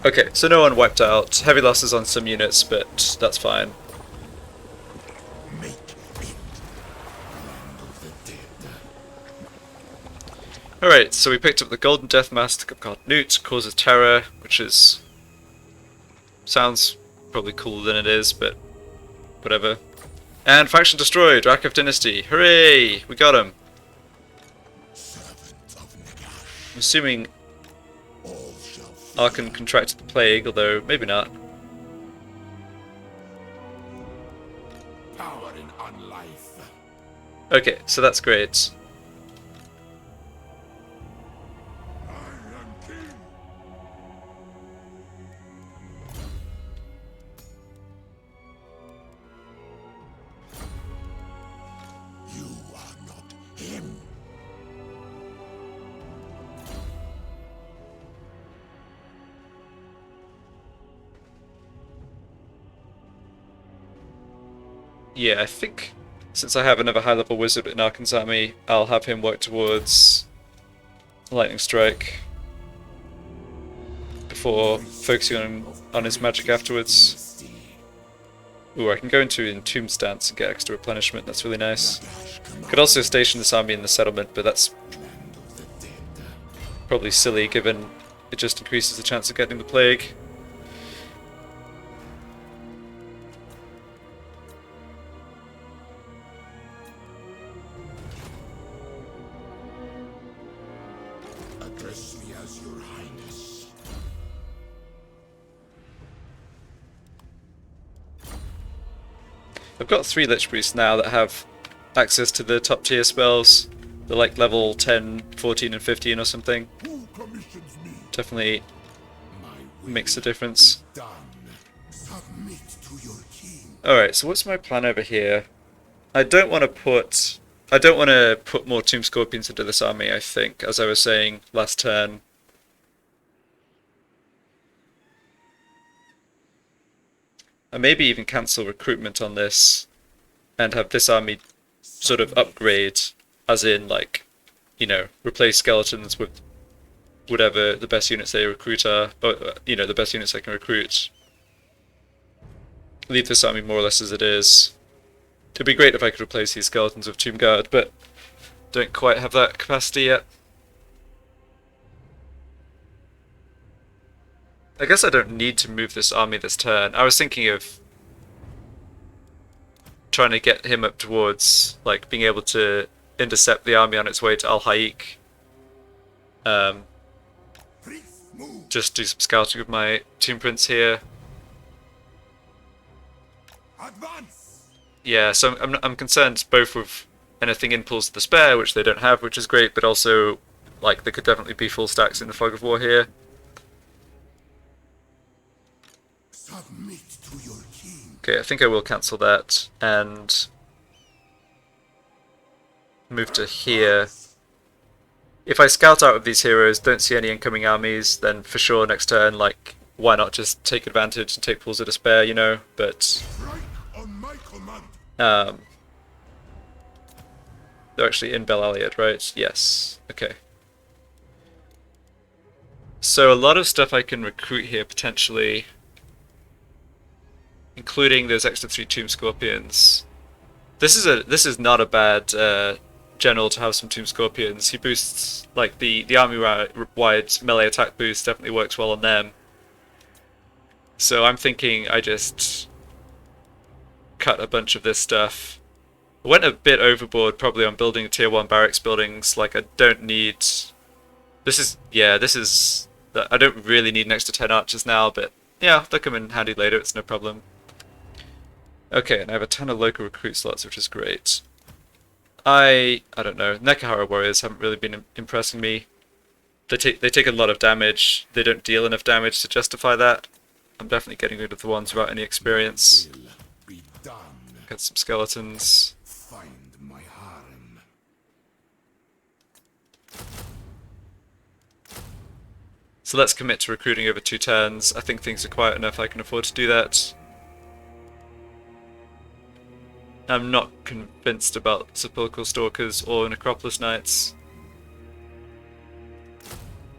Okay, so no one wiped out. Heavy losses on some units, but that's fine. Make it. Land of the dead. Alright, so we picked up the Golden Death Mask of God Newt, Causes Terror, which is... sounds probably cooler than it is, but whatever. And Faction Destroyed, Rakaph Dynasty. Hooray! We got him. Servant of Nagash. I'm assuming All shall Arkhan contracted the plague, although maybe not. power in unlife. Okay, so that's great. I am king. You are not him. Yeah, I think since I have another high-level wizard in Arkhan's army, I'll have him work towards Lightning Strike before focusing on his magic afterwards. Ooh, I can go into Entomb stance and get extra replenishment, that's really nice. Could also station this army in the settlement, but that's Land of the dead. probably silly given it just increases the chance of getting the plague. Address me as your highness. I've got 3 Lich Priests now that have access to the top tier spells. They're like level 10, 14 and 15 or something. Who commissions me? Definitely My will makes a difference. done. Submit to your king. Alright, so what's my plan over here? I don't want to put more Tomb Scorpions into this army, I think, as I was saying last turn. And maybe even cancel recruitment on this and have this army sort of upgrade, as in, like, you know, replace skeletons with whatever the best units they recruit are, or, you know, the best units I can recruit. Leave this army more or less as it is. It'd be great if I could replace these skeletons with Tomb Guard, but don't quite have that capacity yet. I guess I don't need to move this army this turn. I was thinking of trying to get him up towards, like, being able to intercept the army on its way to Al-Haik. Priest, move. Just do some scouting with my Tomb Prince here. Advance. Yeah, so I'm concerned both with anything in Pools to Spare, which they don't have, which is great, but also, like, there could definitely be full stacks in the Fog of War here. Submit to your king. Okay, I think I will cancel that and move to here. If I scout out of these heroes, don't see any incoming armies, then for sure next turn, like, why not just take advantage and take Pools of Despair, you know? But Strike on my command. they're actually in Bel Aliad, right? Yes. Okay. So a lot of stuff I can recruit here potentially, including those extra 3 Tomb Scorpions. This is not a bad general to have some Tomb Scorpions. He boosts, like, the army-wide melee attack boost definitely works well on them. So I'm thinking I just cut a bunch of this stuff. I went a bit overboard probably on building tier 1 barracks buildings. Like, I don't need... I don't really need an extra 10 archers now, but yeah, they'll come in handy later, it's no problem. Okay, and I have a ton of local recruit slots, which is great. I don't know, Nekahara warriors haven't really been impressing me. They take a lot of damage, they don't deal enough damage to justify that. I'm definitely getting rid of the ones without any experience. Will be done. Got some skeletons. Find my harem. So let's commit to recruiting over 2 turns. I think things are quiet enough I can afford to do that. I'm not convinced about Sepulchral Stalkers or Necropolis Knights.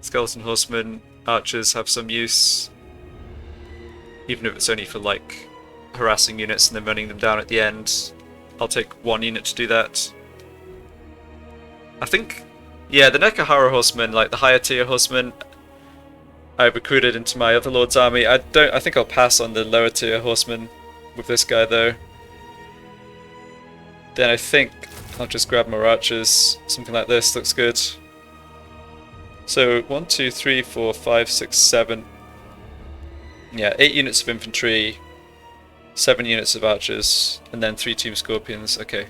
Skeleton Horsemen, Archers have some use. Even if it's only for like harassing units and then running them down at the end. I'll take 1 unit to do that. I think, yeah, the Nekahara Horsemen, like the higher tier Horsemen, I recruited into my other lord's army. I think I'll pass on the lower tier Horsemen with this guy though. Then I think I'll just grab more archers. Something like this looks good. So 1, 2, 3, 4, 5, 6, 7. Yeah, 8 units of infantry, 7 units of archers, and then 3 Tomb Scorpions. Okay.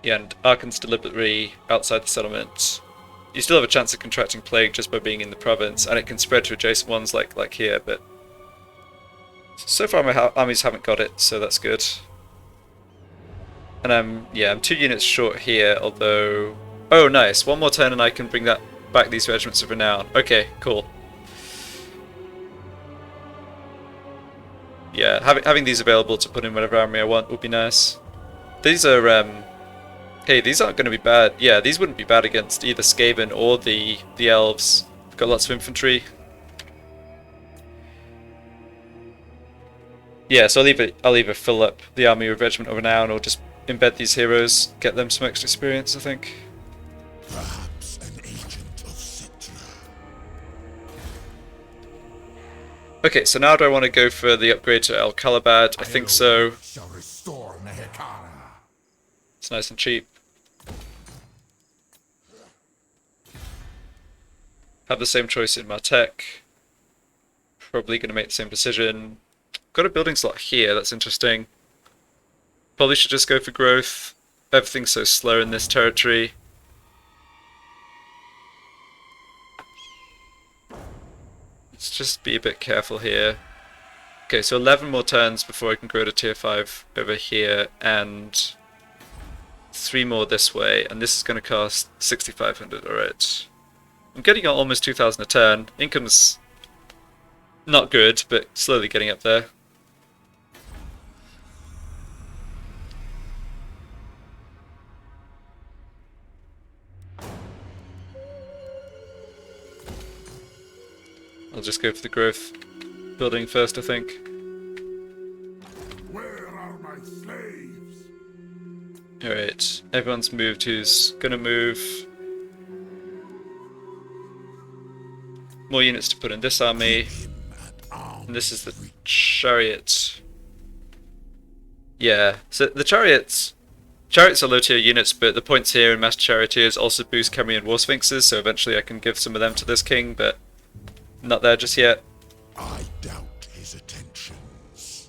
Yeah, and Arkhan's deliberately outside the settlement. You still have a chance of contracting plague just by being in the province, and it can spread to adjacent ones like here, but so far my armies haven't got it, so that's good. And I'm 2 units short here, although... Oh, nice. 1 more turn and I can bring back these regiments of renown. Okay, cool. Yeah, having these available to put in whatever army I want would be nice. These are, hey, these aren't going to be bad. Yeah, these wouldn't be bad against either Skaven or the elves. I've got lots of infantry. Yeah, so I'll either fill up the army with Regiment of Renown or just embed these heroes, get them some extra experience, I think. Perhaps an agent of Citra. Okay, so now do I want to go for the upgrade to El Calabad? I think so. Shall restore Nehekara. It's nice and cheap. Have the same choice in Martek. Probably going to make the same decision. Got a building slot here, that's interesting. Probably should just go for growth. Everything's so slow in this territory. Let's just be a bit careful here. Okay, so 11 more turns before I can grow to tier 5 over here, and 3 more this way, and this is going to cost 6,500, alright. I'm getting almost 2,000 a turn. Income's not good, but slowly getting up there. I'll just go for the growth building first, I think. Where are my slaves? Alright, everyone's moved who's gonna move. More units to put in this army. And this is the chariot. Yeah, so the chariots are low tier units, but the points here in Master Charioteers also boost Khemrian War Sphinxes, so eventually I can give some of them to this king, but not there just yet. I doubt his attentions.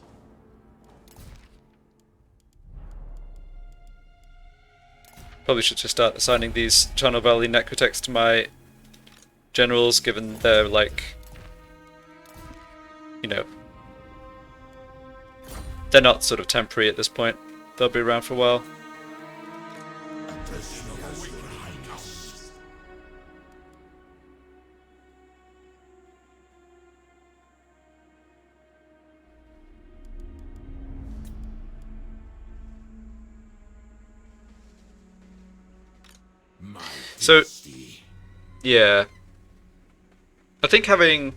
Probably should just start assigning these Channel Valley Necrotechs to my generals, given they're like, you know, they're not sort of temporary at this point. They'll be around for a while. So, yeah, I think having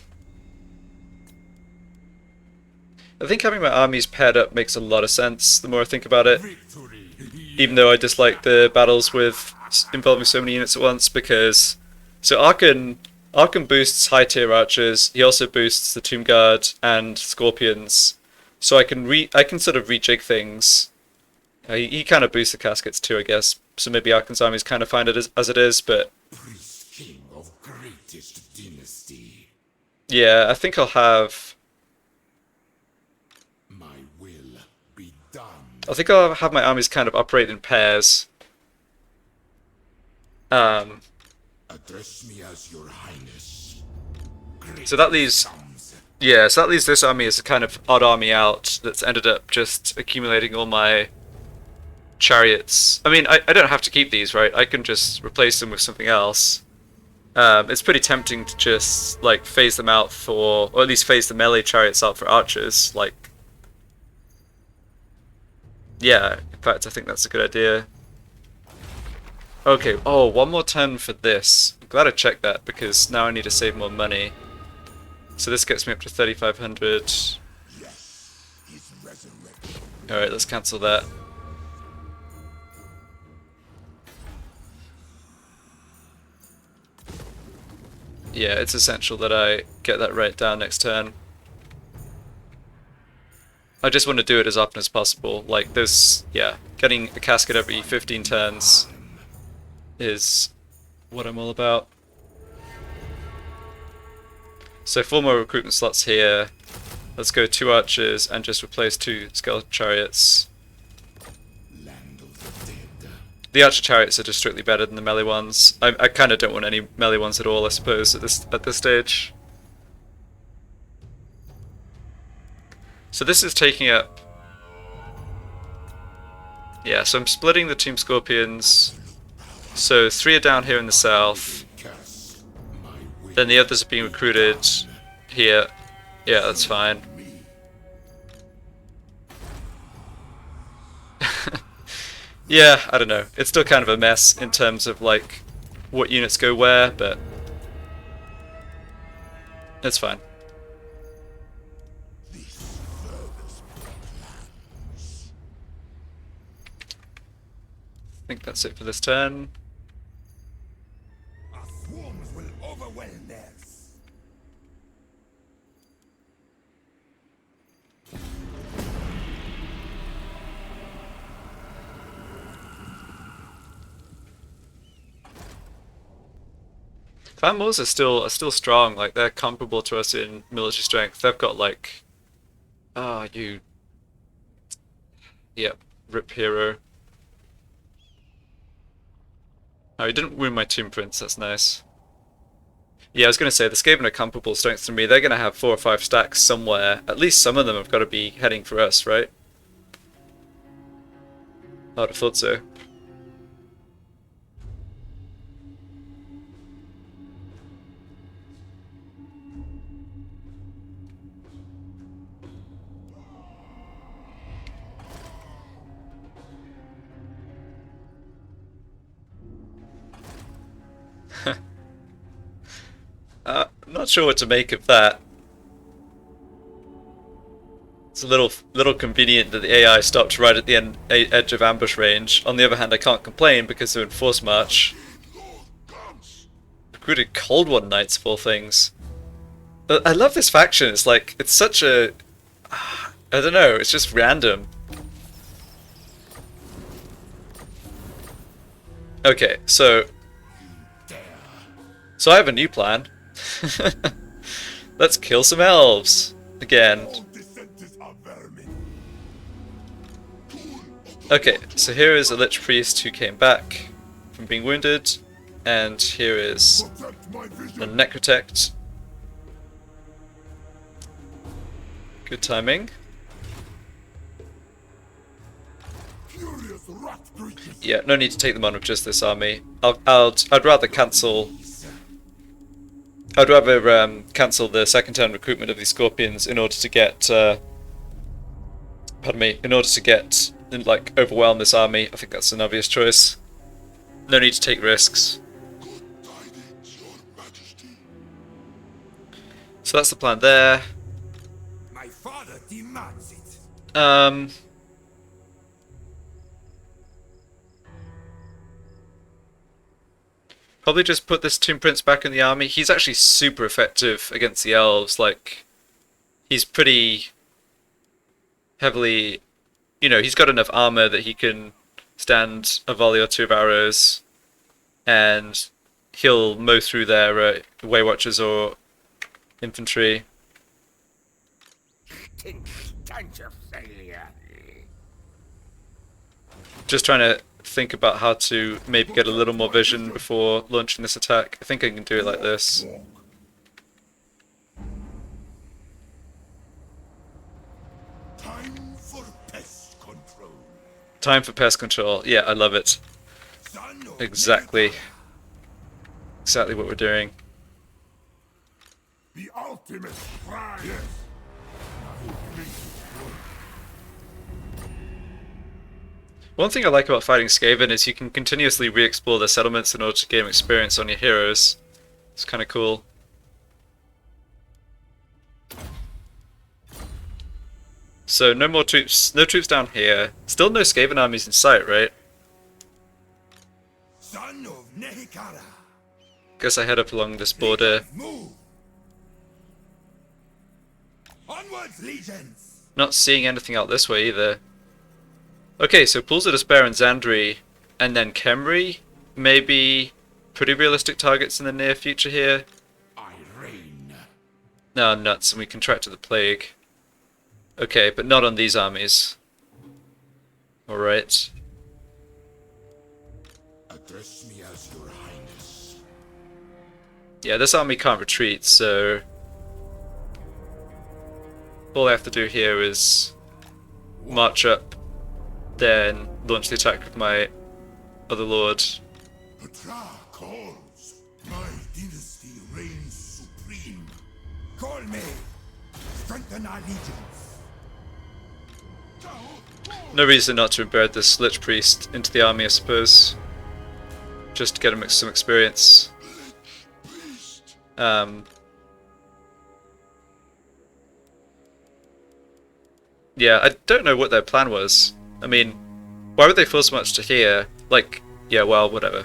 my armies paired up makes a lot of sense the more I think about it. even though I dislike the battles with involving so many units at once, because so Arkhan boosts high tier archers. He also boosts the Tomb Guard and Scorpions, so I can sort of rejig things. He kind of boosts the caskets too, I guess. So maybe Arkhan's army is kind of fine as it is, but Priest King of greatest dynasty. yeah, I think I'll have. My will be done. I think I'll have my armies kind of operate in pairs. Address me as your highness. So that leaves. Yeah, so that leaves this army as a kind of odd army out that's ended up just accumulating all my chariots. I mean, I don't have to keep these, right? I can just replace them with something else. It's pretty tempting to just, like, phase them out for, or at least phase the melee chariots out for archers, like... Yeah, in fact, I think that's a good idea. Okay, oh, one more turn for this. I'm glad I checked that, because now I need to save more money. So this gets me up to 3,500. Alright, let's cancel that. Yeah, it's essential that I get that right down next turn. I just want to do it as often as possible. Like, there's, yeah, getting a casket every 15 turns is what I'm all about. So 4 more recruitment slots here. Let's go 2 archers and just replace 2 skeleton chariots. The archer chariots are just strictly better than the melee ones. I kind of don't want any melee ones at all, I suppose, at this stage. So this is taking up... Yeah, so I'm splitting the Team Scorpions. So 3 are down here in the south. Then the others are being recruited here. Yeah, that's fine. Yeah, I don't know. It's still kind of a mess in terms of, like, what units go where, but it's fine. I think that's it for this turn. Our swarms will overwhelm theirs. Vandals are still strong, like they're comparable to us in military strength. They've got like Yep, rip hero. Oh, he didn't wound my Tomb Prince, that's nice. Yeah, I was gonna say the Skaven are comparable strength to me. They're gonna have 4 or 5 stacks somewhere. At least some of them have got to be heading for us, right? I'd have thought so. Not sure what to make of that. It's a little convenient that the AI stopped right at the edge of ambush range. On the other hand, I can't complain because they're in force march. Recruited Cold One Knights for things. But I love this faction. It's like, it's such a... I don't know, it's just random. Okay, so I have a new plan. Let's kill some elves again. Okay, so here is a Lich Priest who came back from being wounded, and here is a Necrotect. Good timing. Yeah, no need to take them on with just this army. I'd rather cancel. I'd rather cancel the second turn recruitment of these Scorpions in order to get, pardon me, in order to get, like, overwhelm this army. I think that's an obvious choice. No need to take risks. So that's the plan there. My father demands it. Probably just put this Tomb Prince back in the army. He's actually super effective against the elves. Like, he's pretty heavily, you know, he's got enough armor that he can stand a volley or two of arrows, and he'll mow through their Way Watchers or infantry. Just trying to think about how to maybe get a little more vision before launching this attack. I think I can do it like this. Time for pest control. Time for pest control. Yeah, I love it. Exactly. Exactly what we're doing. The ultimate prize. One thing I like about fighting Skaven is you can continuously re-explore the settlements in order to gain experience on your heroes. It's kind of cool. So no more troops, no troops down here. Still no Skaven armies in sight, right? Son of Nehikara. Guess I head up along this border. Move. Onwards, legions. Not seeing anything out this way either. Okay, so Pools of Despair and Xandri, and then Khemri, maybe pretty realistic targets in the near future here. I reign. No, nuts, and we contracted the plague. Okay, but not on these armies. Alright. Address me as your highness. Yeah, this army can't retreat, so all I have to do here is march up, then launch the attack with my other lord. Petra calls. My dynasty reigns supreme. Call me. Strengthen our legions. No reason not to embed this Lich Priest into the army, I suppose. Just to get him some experience. Yeah, I don't know what their plan was. I mean, why would they force so much to here? Like, yeah, well, whatever.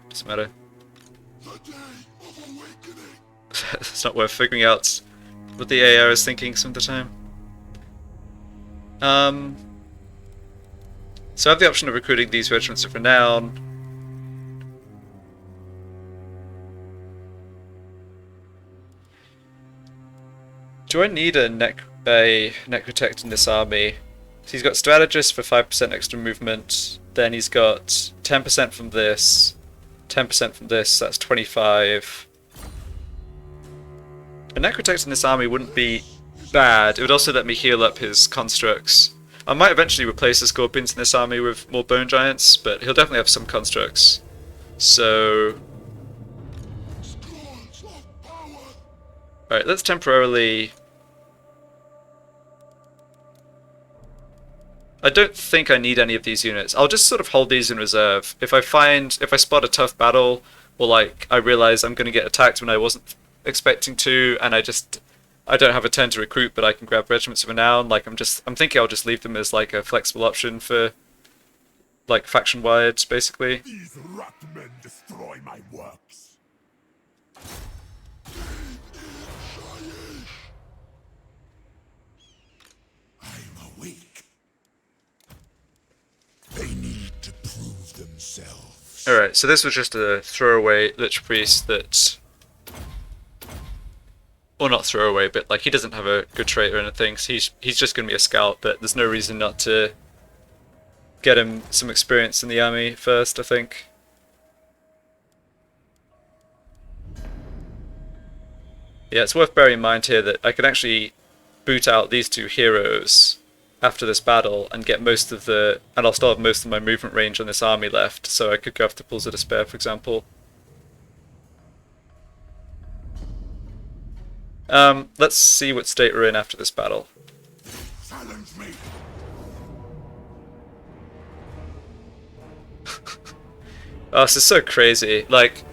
Doesn't matter. It's not worth figuring out what the AI is thinking some of the time. So I have the option of recruiting these regiments of renown. Do I need a Necrotect in this army? So he's got Strategist for 5% extra movement, then he's got 10% from this, 10% from this, that's 25. A Necrotect in this army wouldn't be bad. It would also let me heal up his constructs. I might eventually replace the Scorpions in this army with more Bone Giants, but he'll definitely have some constructs. So alright, let's temporarily... I don't think I need any of these units. I'll just sort of hold these in reserve. If I spot a tough battle, or like I realize I'm going to get attacked when I wasn't expecting to, and I don't have a turn to recruit, but I can grab regiments of renown. Like I'm thinking I'll just leave them as like a flexible option for like faction wide, basically. These rat men destroy my works. I'm awake. They need to prove themselves. Alright, so this was just a throwaway Lich Priest that... Well, not throwaway, but like he doesn't have a good trait or anything, so he's just going to be a scout, but there's no reason not to get him some experience in the army first, I think. Yeah, it's worth bearing in mind here that I can actually boot out these two heroes after this battle and get most of the... and I'll still have most of my movement range on this army left, so I could go after Pools of Despair, for example. Let's see what state we're in after this battle. Challenge me. Oh, this is so crazy. Like,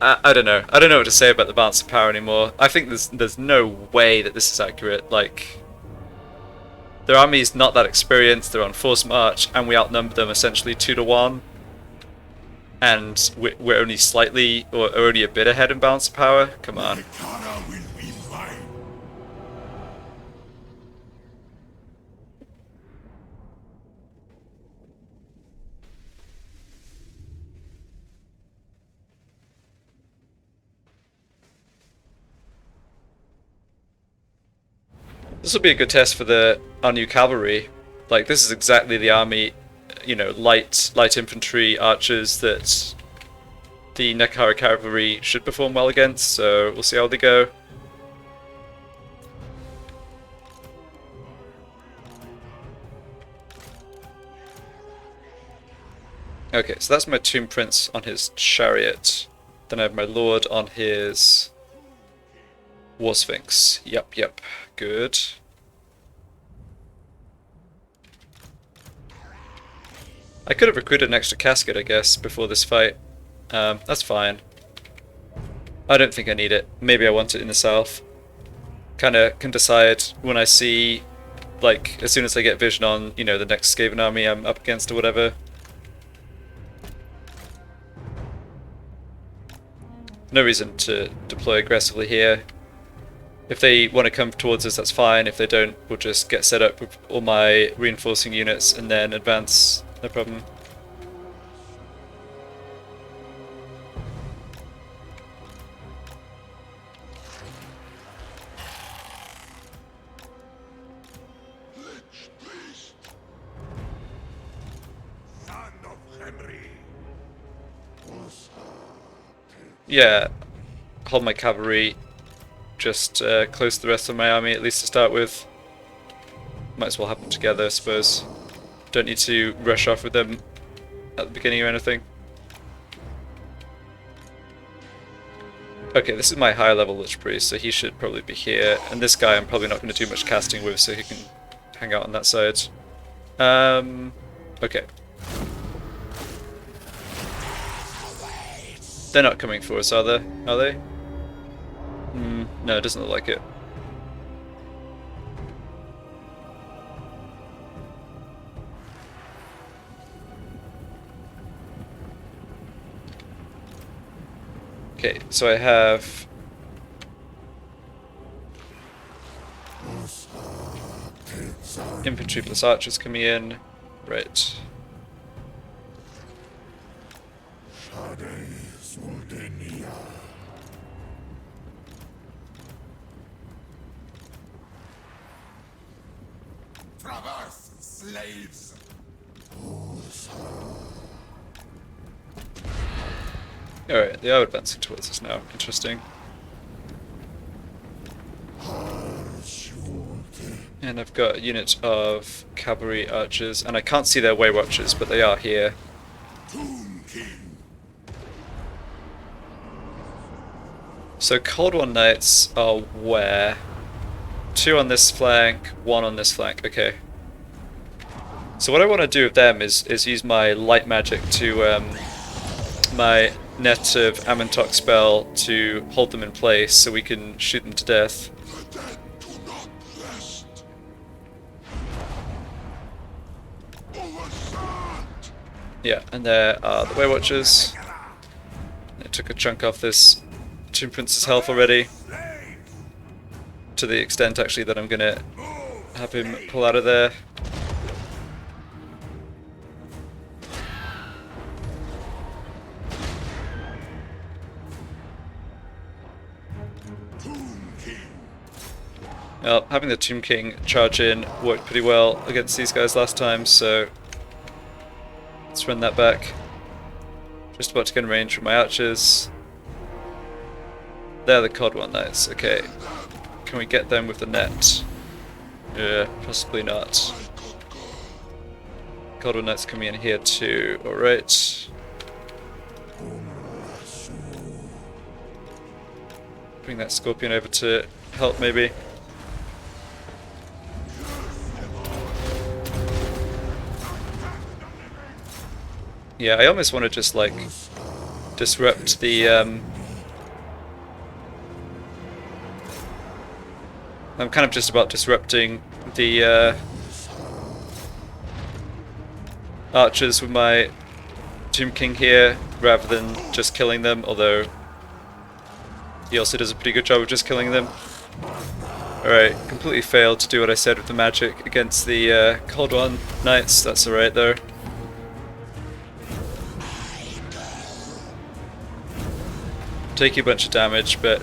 I don't know. I don't know what to say about the balance of power anymore. I think there's no way that this is accurate. Like, their army's not that experienced. They're on forced march, and we outnumber them essentially 2-1. and we're only slightly or only a bit ahead in balance of power. Come on. Arcana will be mine. This will be a good test for our new cavalry. Like, this is exactly the army, you know, light infantry archers that the Nekahara cavalry should perform well against, so we'll see how they go. Okay, so that's my Tomb Prince on his chariot. Then I have my Lord on his War Sphinx. Yep, good. I could have recruited an extra casket, I guess, before this fight. That's fine. I don't think I need it. Maybe I want it in the south. Kinda can decide when I see, like, as soon as I get vision on, you know, the next Skaven army I'm up against or whatever. No reason to deploy aggressively here. If they want to come towards us, that's fine. If they don't, we'll just get set up with all my reinforcing units and then advance. No problem. Yeah, hold my cavalry just close to the rest of my army, at least to start with. Might as well have them together, I suppose. Don't need to rush off with them at the beginning or anything. Okay, this is my higher level Lich Priest, so he should probably be here. And this guy I'm probably not going to do much casting with, so he can hang out on that side. Okay. They're not coming for us, are they? Are they? No, it doesn't look like it. Okay, so I have infantry plus archers coming in. Right. Traverse, slaves! Alright, they are advancing towards us now. Interesting. And I've got a unit of cavalry archers, and I can't see their way watchers, but they are here. So Cold War Knights are where? 2 on this flank, 1 on this flank. Okay. So what I want to do with them is use my light magic to my Net of Amantok spell to hold them in place so we can shoot them to death. Yeah, and there are the Way Watchers. I took a chunk off this Tomb Prince's health already. To the extent actually that I'm gonna have him pull out of there. Well, having the Tomb King charge in worked pretty well against these guys last time, so let's run that back. Just about to get in range from my archers. They're the Cold War Knights, okay. Can we get them with the net? Yeah, possibly not. Cold War Knights coming in here too, alright. Bring that Scorpion over to help maybe. Yeah, I almost want to just like disrupt the I'm kind of just about disrupting the archers with my Tomb King here, rather than just killing them, although he also does a pretty good job of just killing them. Alright, completely failed to do what I said with the magic against the Cold War Knights. That's alright though. Taking a bunch of damage, but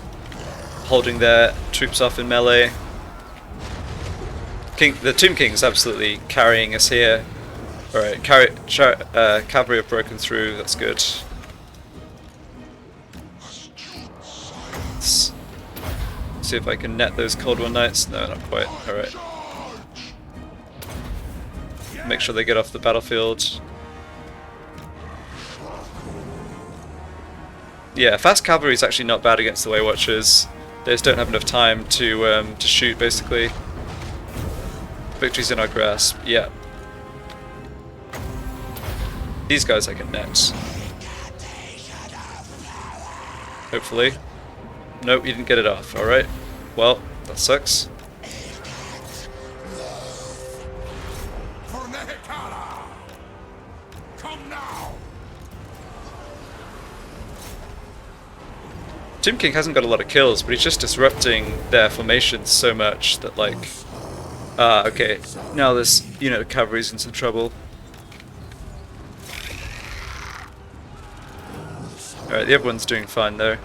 holding their troops off in melee. The Tomb King's absolutely carrying us here. Alright, cavalry have broken through, that's good. Let's see if I can net those Cold War Knights. No, not quite. Alright. Make sure they get off the battlefield. Yeah, fast cavalry is actually not bad against the Way Watchers. They just don't have enough time to shoot, basically. Victory's in our grasp. Yeah. These guys I can net. Hopefully. Nope, you didn't get it off. Alright. Well, that sucks. Tomb King hasn't got a lot of kills, but he's just disrupting their formations so much that, like... Ah, okay. Now this unit of cavalry's in some trouble. Alright, the other one's doing fine though.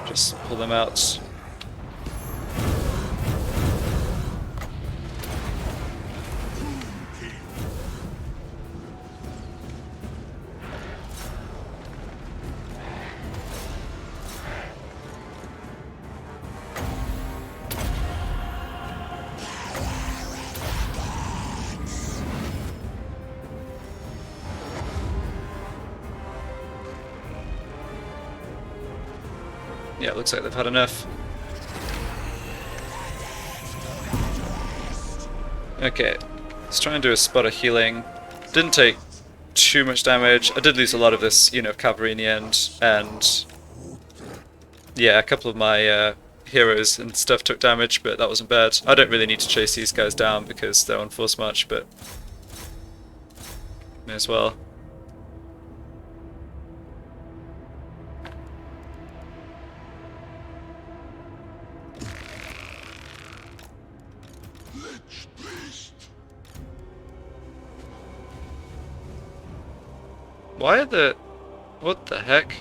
Just pull them out. Yeah, it looks like they've had enough. Okay, let's try and do a spot of healing. Didn't take too much damage. I did lose a lot of this, cavalry in the end, and yeah, a couple of my heroes and stuff took damage, but that wasn't bad. I don't really need to chase these guys down because they're on force march, but may as well. Why are the... what the heck?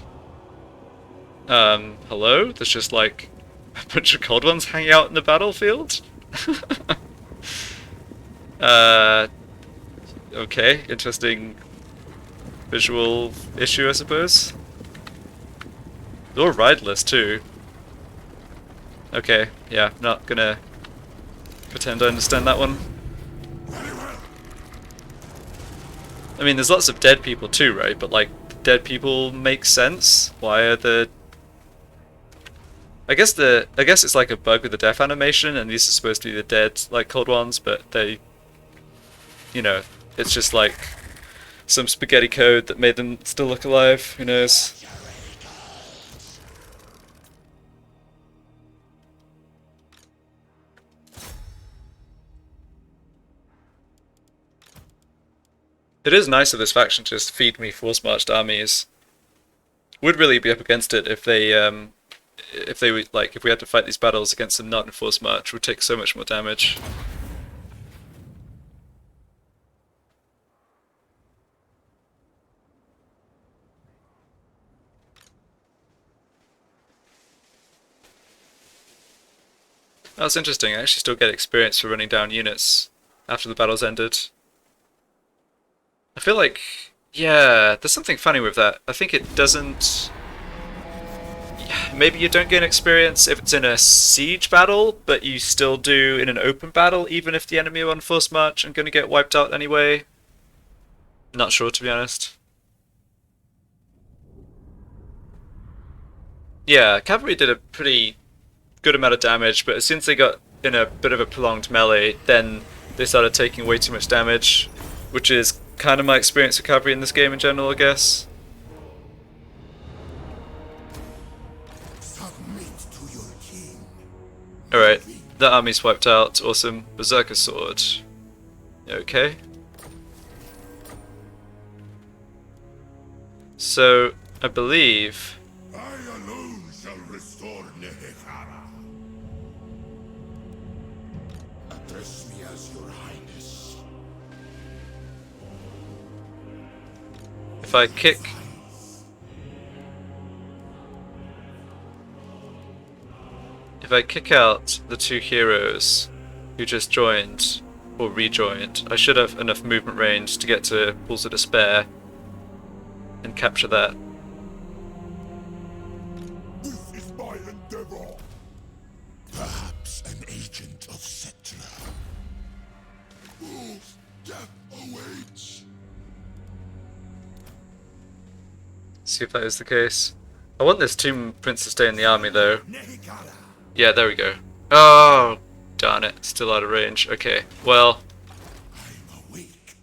Hello? There's just like a bunch of cold ones hanging out in the battlefield? Okay, interesting visual issue, I suppose. They're all riderless too. Okay, yeah, not gonna pretend I understand that one. I mean, there's lots of dead people too, right? But like, dead people make sense. Why are the... I guess it's like a bug with the death animation, and these are supposed to be the dead, like, cold ones, but they... it's just like some spaghetti code that made them still look alive, who knows? It is nice of this faction to just feed me force-marched armies. Would really be up against it if they if we had to fight these battles against them not in force march, would take so much more damage. That's interesting. I actually still get experience for running down units after the battle's ended. I feel like, yeah, there's something funny with that. I think it doesn't... Maybe you don't gain experience if it's in a siege battle, but you still do in an open battle, even if the enemy are on force march and going to get wiped out anyway. Not sure, to be honest. Yeah, cavalry did a pretty good amount of damage, but as soon as they got in a bit of a prolonged melee, then they started taking way too much damage, which is kind of my experience with cavalry in this game in general, I guess. Alright, that army's wiped out. Awesome. Berserker Sword. Okay. So, I believe... I alone shall restore Nehekara. Address me as your highness. If I kick... If I kick out the two heroes who just joined, or rejoined, I should have enough movement range to get to Pools of Despair and capture that. This is my endeavor. Perhaps an agent of Cetra. Whose death awaits. See if that is the case. I want this Tomb Prince to stay in the army though. Nehekara. Yeah, there we go. Oh, darn it. Still out of range. Okay, well... I'm awake.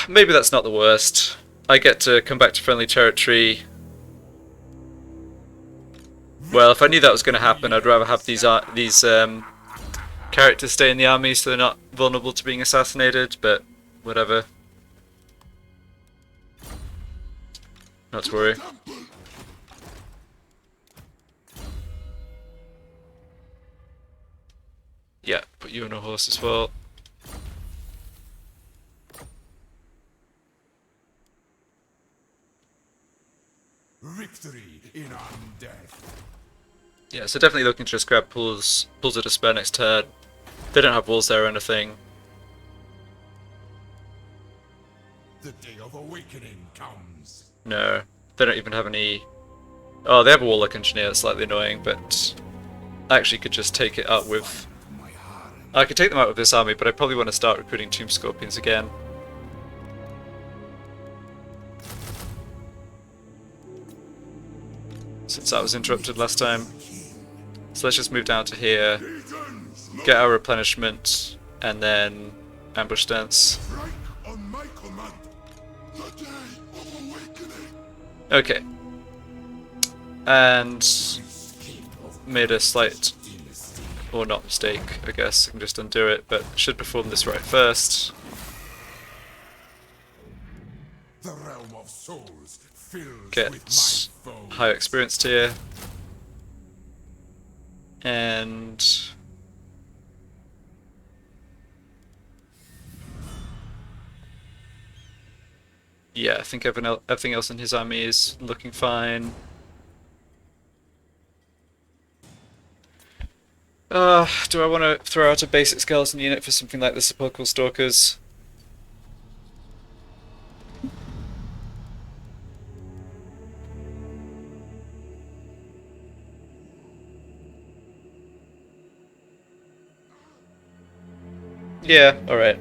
maybe that's not the worst. I get to come back to friendly territory. Well, if I knew that was going to happen, I'd rather have these characters stay in the army so they're not vulnerable to being assassinated, but whatever. Not to worry. Yeah, put you on a horse as well. Victory in undeath. Yeah, so definitely looking to just grab pools of despair next turn. They don't have walls there or anything. The day of awakening comes. No, they don't even have any... Oh, they have a warlock engineer, slightly annoying, but I actually could just take it up with... My harem. I could take them out with this army, but I probably want to start recruiting Tomb Scorpions again. Since that was interrupted last time. So let's just move down to here, get our replenishment, and then ambush dance. Strike on my command. The day of awakening. Okay. And made a slight, or not mistake, I guess. I can just undo it, but should perform this right first. The realm of souls fills Get with my foes. high experience tier. And yeah, I think everything else in his army is looking fine. Do I want to throw out a basic skeleton unit for something like the Sepulchral Stalkers? Yeah, alright.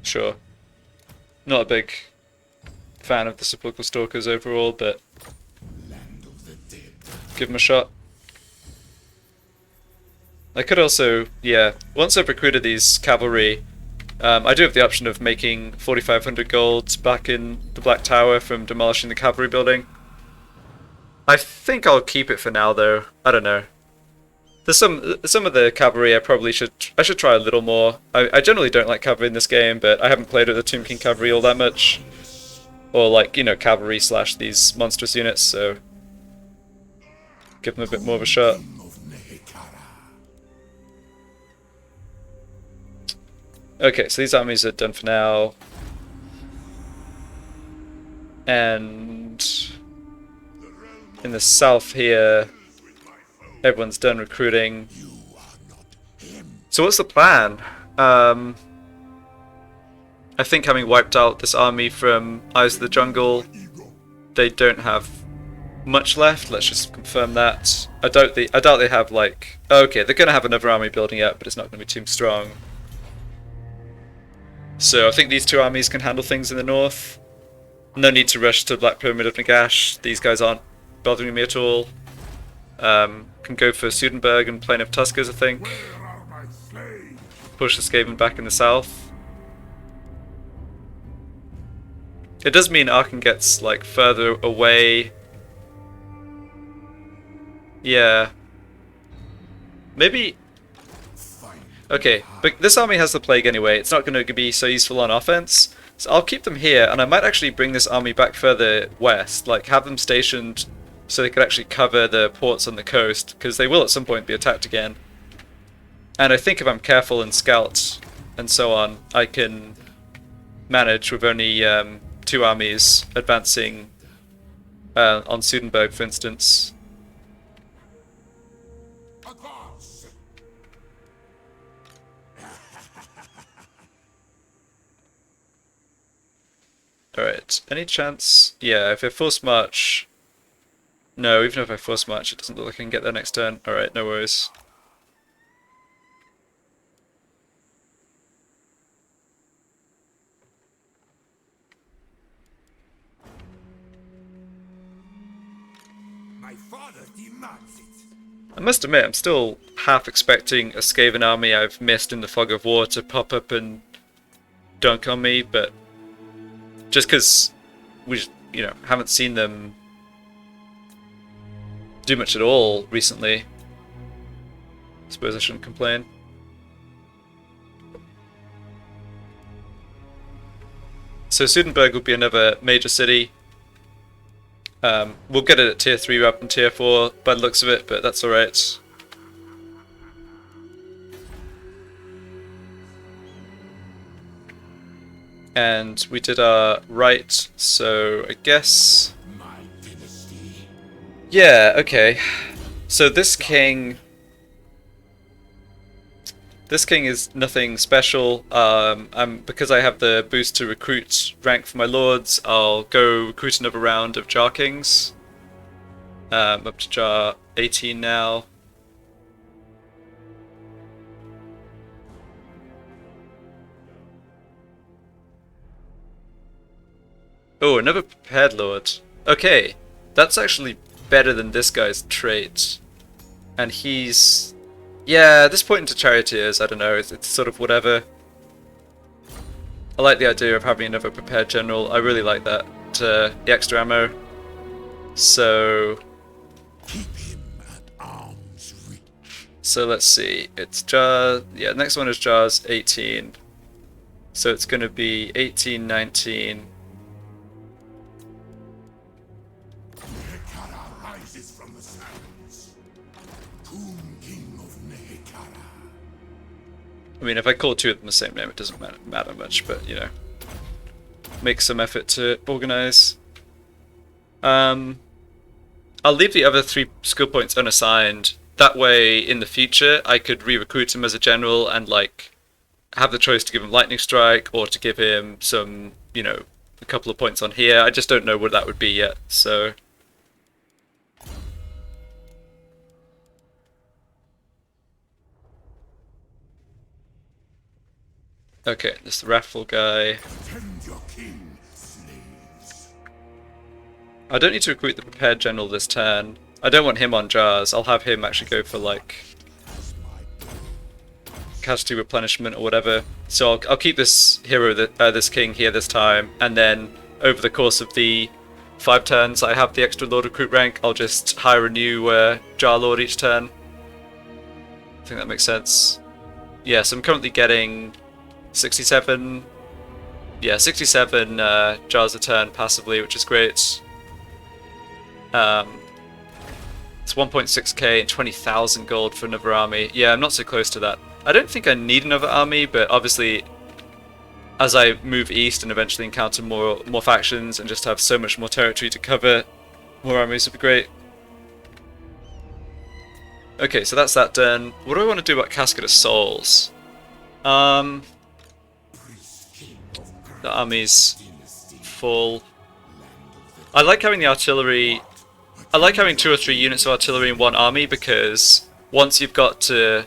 Sure. Not a big fan of the Sepulchral Stalkers overall, but Land of the dead. give them a shot. I could also, yeah, once I've recruited these cavalry, I do have the option of making 4,500 gold back in the Black Tower from demolishing the cavalry building. I think I'll keep it for now, though. I don't know. There's some of the cavalry I should try a little more. I generally don't like cavalry in this game, but I haven't played with the Tomb King cavalry all that much, or like, you know, cavalry slash these monstrous units. So give them a bit more of a shot. Of Nehekara. Okay, so these armies are done for now, and in the south here, everyone's done recruiting. You are not him. So what's the plan? I think having wiped out this army from Eyes of the Jungle, they don't have much left. Let's just confirm that. I doubt they have like... Okay, they're going to have another army building up, but it's not going to be too strong. So I think these two armies can handle things in the north. No need to rush to Black Pyramid of Nagash. These guys aren't bothering me at all. Can go for Sudenburg and Plain of Tuskers, I think. Where are my slaves? Push the Skaven back in the south. It does mean Arkhan gets, like, further away. Yeah. Maybe... Okay, but this army has the plague anyway. It's not going to be so useful on offense. So I'll keep them here, and I might actually bring this army back further west. Like, have them stationed so they could actually cover the ports on the coast, because they will at some point be attacked again. And I think if I'm careful and scout and so on, I can manage with only 2 armies advancing on Sudenburg, for instance. Alright, any chance? Yeah, if I force march... No, even if I force march, it doesn't look like I can get there next turn. Alright, no worries. My father demands it. I must admit, I'm still half expecting a Skaven army I've missed in the Fog of War to pop up and dunk on me, but just because we, haven't seen them do much at all recently, I suppose I shouldn't complain. So Sudenburg will be another major city. We'll get it at tier 3 rather than tier 4 by the looks of it, but that's alright. And we did our right, so I guess... My dynasty. Yeah, okay. So this king... This king is nothing special. Because I have the boost to recruit rank for my lords, I'll go recruit another round of Jar Kings. Up to Jar 18 now. Oh, another prepared lord. Okay, that's actually better than this guy's trait. And he's... Yeah, at this point into charioteers, I don't know, it's sort of whatever. I like the idea of having another prepared general. I really like that. The extra ammo. So... Keep him at arm's reach. So let's see. It's Jar... Yeah, next one is Jar's 18. So it's going to be 18, 19... Nehekara rises from the sands. Tomb King of Nehekara. I mean, if I call 2 of them the same name, it doesn't matter much, but, make some effort to organize. I'll leave the other 3 skill points unassigned. That way, in the future, I could re-recruit him as a general and, have the choice to give him Lightning Strike or to give him some, a couple of points on here. I just don't know what that would be yet, so... Okay, this Raffle guy. Defend your king, slaves. I don't need to recruit the prepared general this turn. I don't want him on Jars. I'll have him actually go for casualty replenishment or whatever. So I'll keep this hero, this king here this time, and then over the course of the 5 turns I have the extra lord recruit rank, I'll just hire a new Jar Lord each turn. I think that makes sense. Yes, I'm currently getting 67. Yeah, 67 Jars a turn passively, which is great. It's 1.6k and 20,000 gold for another army. Yeah, I'm not so close to that. I don't think I need another army, but obviously as I move east and eventually encounter more factions and just have so much more territory to cover, more armies would be great. Okay, so that's that done. What do I want to do about Casket of Souls? The army's full. I like having the artillery. I like having 2 or 3 units of artillery in one army because once you've got to...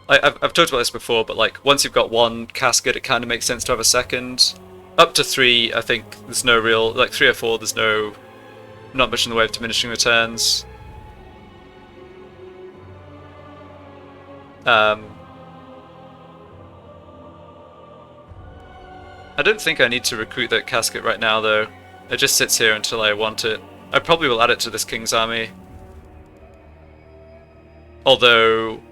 I've talked about this before, but once you've got 1 casket, it kind of makes sense to have a second. Up to 3, I think there's no real... 3 or 4, there's not much in the way of diminishing returns. I don't think I need to recruit that casket right now, though. It just sits here until I want it. I probably will add it to this king's army. Although...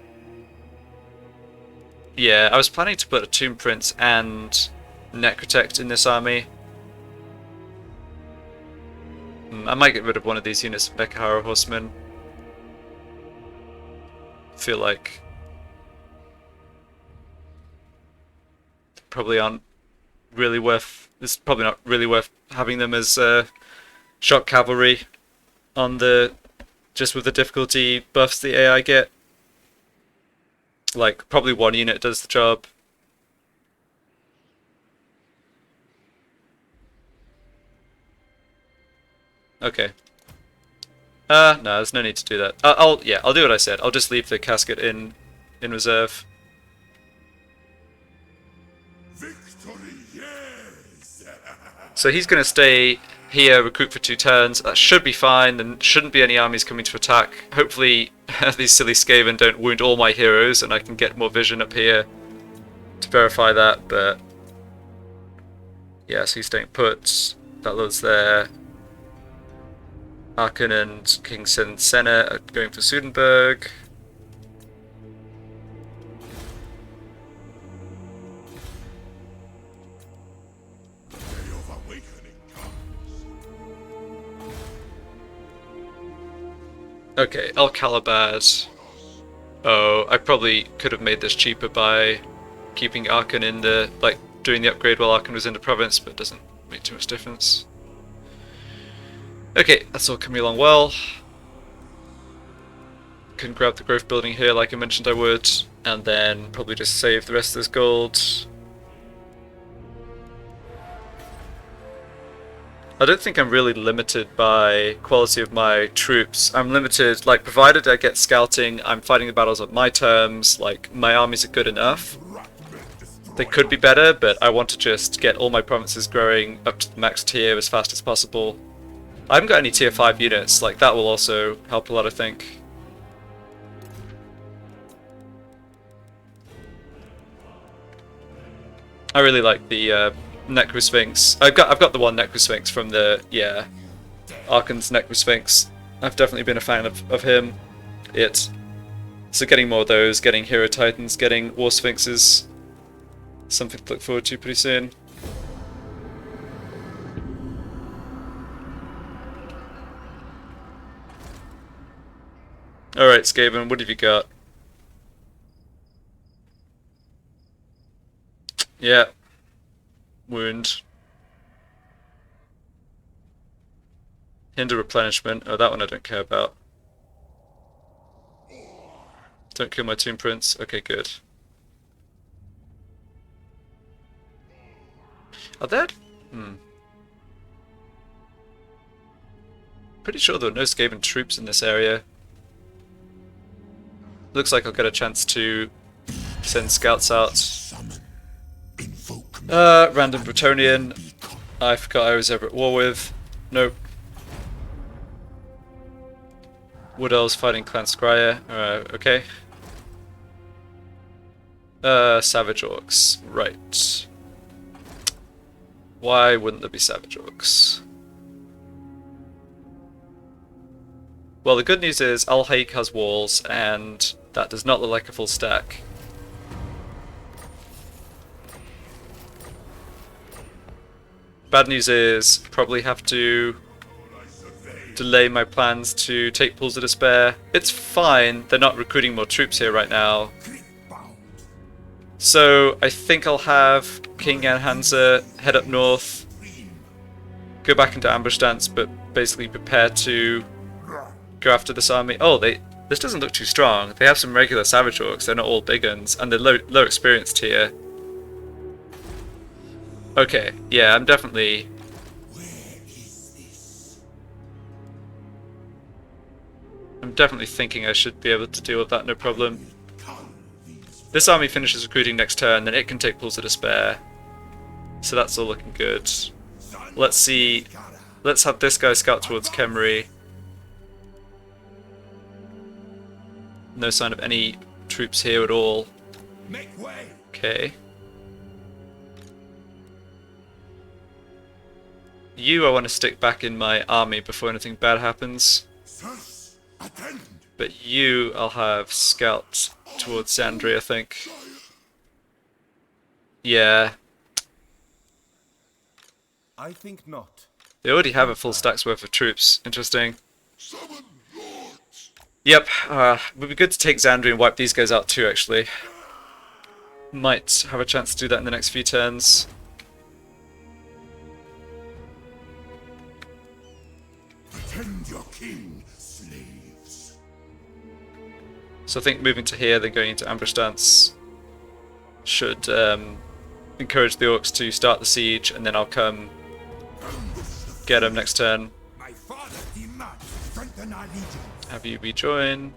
yeah, I was planning to put a Tomb Prince and Necrotect in this army. I might get rid of one of these units of Nekahara Horsemen. Feel like... probably aren't really worth... it's probably not really worth having them as shock cavalry on the... just with the difficulty buffs the AI get. Like, probably one unit does the job. Okay. No, there's no need to do that. I'll do what I said. I'll just leave the casket in reserve. Victory, yes. So he's going to stay here, recruit for 2 turns. That should be fine. There shouldn't be any armies coming to attack. Hopefully these silly Skaven don't wound all my heroes and I can get more vision up here to verify that, but... yeah, so he's staying put. That loads there. Arkhan and King Senna are going for Sudenburg. Okay, El Calabaz. Oh, I probably could have made this cheaper by keeping Arkhan in the... like, doing the upgrade while Arkhan was in the province, but it doesn't make too much difference. Okay, that's all coming along well. Can grab the growth building here like I mentioned I would, and then probably just save the rest of this gold. I don't think I'm really limited by quality of my troops. I'm limited, like, provided I get scouting, I'm fighting the battles on my terms, like, my armies are good enough. They could be better, but I want to just get all my provinces growing up to the max tier as fast as possible. I haven't got any tier 5 units, like, that will also help a lot, I think. I really like the Necrosphinx. I've got the one Necrosphinx from the Arkhan's Necrosphinx. I've definitely been a fan of him. So getting more of those, getting Hero Titans, getting War Sphinxes, something to look forward to pretty soon. Alright, Skaven, what have you got? Yeah. Wound. Hinder replenishment. Oh, that one I don't care about. Don't kill my Tomb Prince. Okay, good. Are there... Pretty sure there are no Skaven troops in this area. Looks like I'll get a chance to send scouts out. Random Bretonian. I forgot I was ever at war with. Nope. Wood Elves fighting Clan Scryer. Okay. Savage Orcs. Right. Why wouldn't there be Savage Orcs? Well, the good news is Al-Haik has walls, and that does not look like a full stack. Bad news is, probably have to delay my plans to take Pools of Despair. It's fine, they're not recruiting more troops here right now. So I think I'll have King Hansa head up north, go back into ambush stance, but basically prepare to go after this army. Oh, this doesn't look too strong. They have some regular Savage Orcs, they're not all big guns, and they're low experienced here. Okay, yeah, I'm definitely... thinking I should be able to deal with that, no problem. This army finishes recruiting next turn, then it can take Pools of Despair. So that's all looking good. Let's see... let's have this guy scout towards Khemri. No sign of any troops here at all. Okay. You I want to stick back in my army before anything bad happens. Sirs, attend. But you I'll have scout towards Sandri, I think. Yeah. I think not. They already have a full stack's worth of troops. Interesting. Summon lords. Yep, would be good to take Xandri and wipe these guys out too, actually. Might have a chance to do that in the next few turns. Attend your king, slaves. So I think moving to here, then going into ambush stance should encourage the orcs to start the siege, and then I'll come get them next turn. My father demands strengthen our legions. Have you rejoin?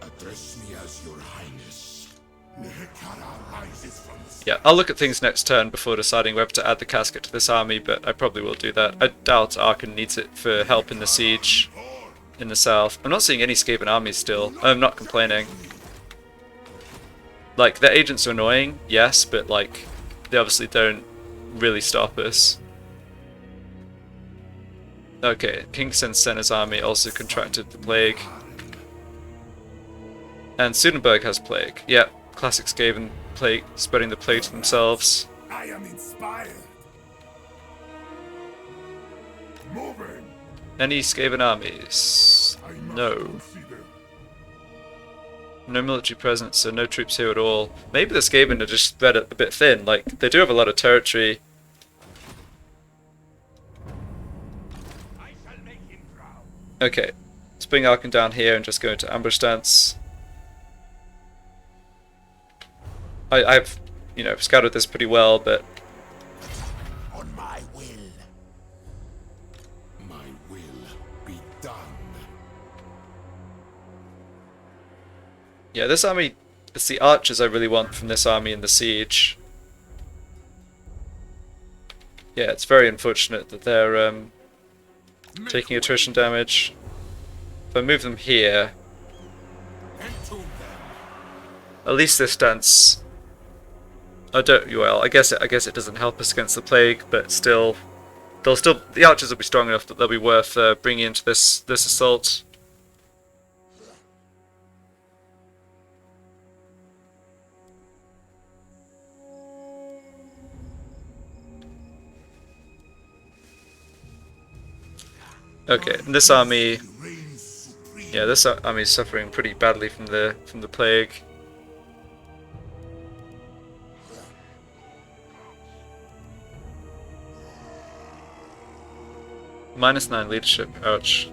Address me as your highness. Nehekara rises from the Yeah, I'll look at things next turn before deciding whether to add the casket to this army, but I probably will do that. I doubt Arkhan needs it for help in the siege in the south. I'm not seeing any Skaven armies still. I'm not complaining. Like, their agents are annoying, yes, but like, they obviously don't really stop us. Okay, King Senna's army also contracted the plague. And Sudenburg has plague. Yeah, classic Skaven plague, spreading the plague to themselves. I am inspired. Moving. Any Skaven armies? I must No. consider. No military presence, so no troops here at all. Maybe the Skaven are just spread a bit thin. Like, they do have a lot of territory. I shall make him proud. Okay, let's bring Arkhan down here and just go into ambush stance. I've, you know, scouted this pretty well, but On my will. My will be done. yeah, this army, it's the archers I really want from this army in the siege. Yeah, it's very unfortunate that they're taking attrition damage. If I move them here, Entomb them. at least this stance. I don't. Well, I guess it doesn't help us against the plague, but still, the archers will be strong enough that they'll be worth bringing into this assault. Okay, and this army, Reign supreme. yeah, this army is suffering pretty badly from the plague. -9 leadership, ouch.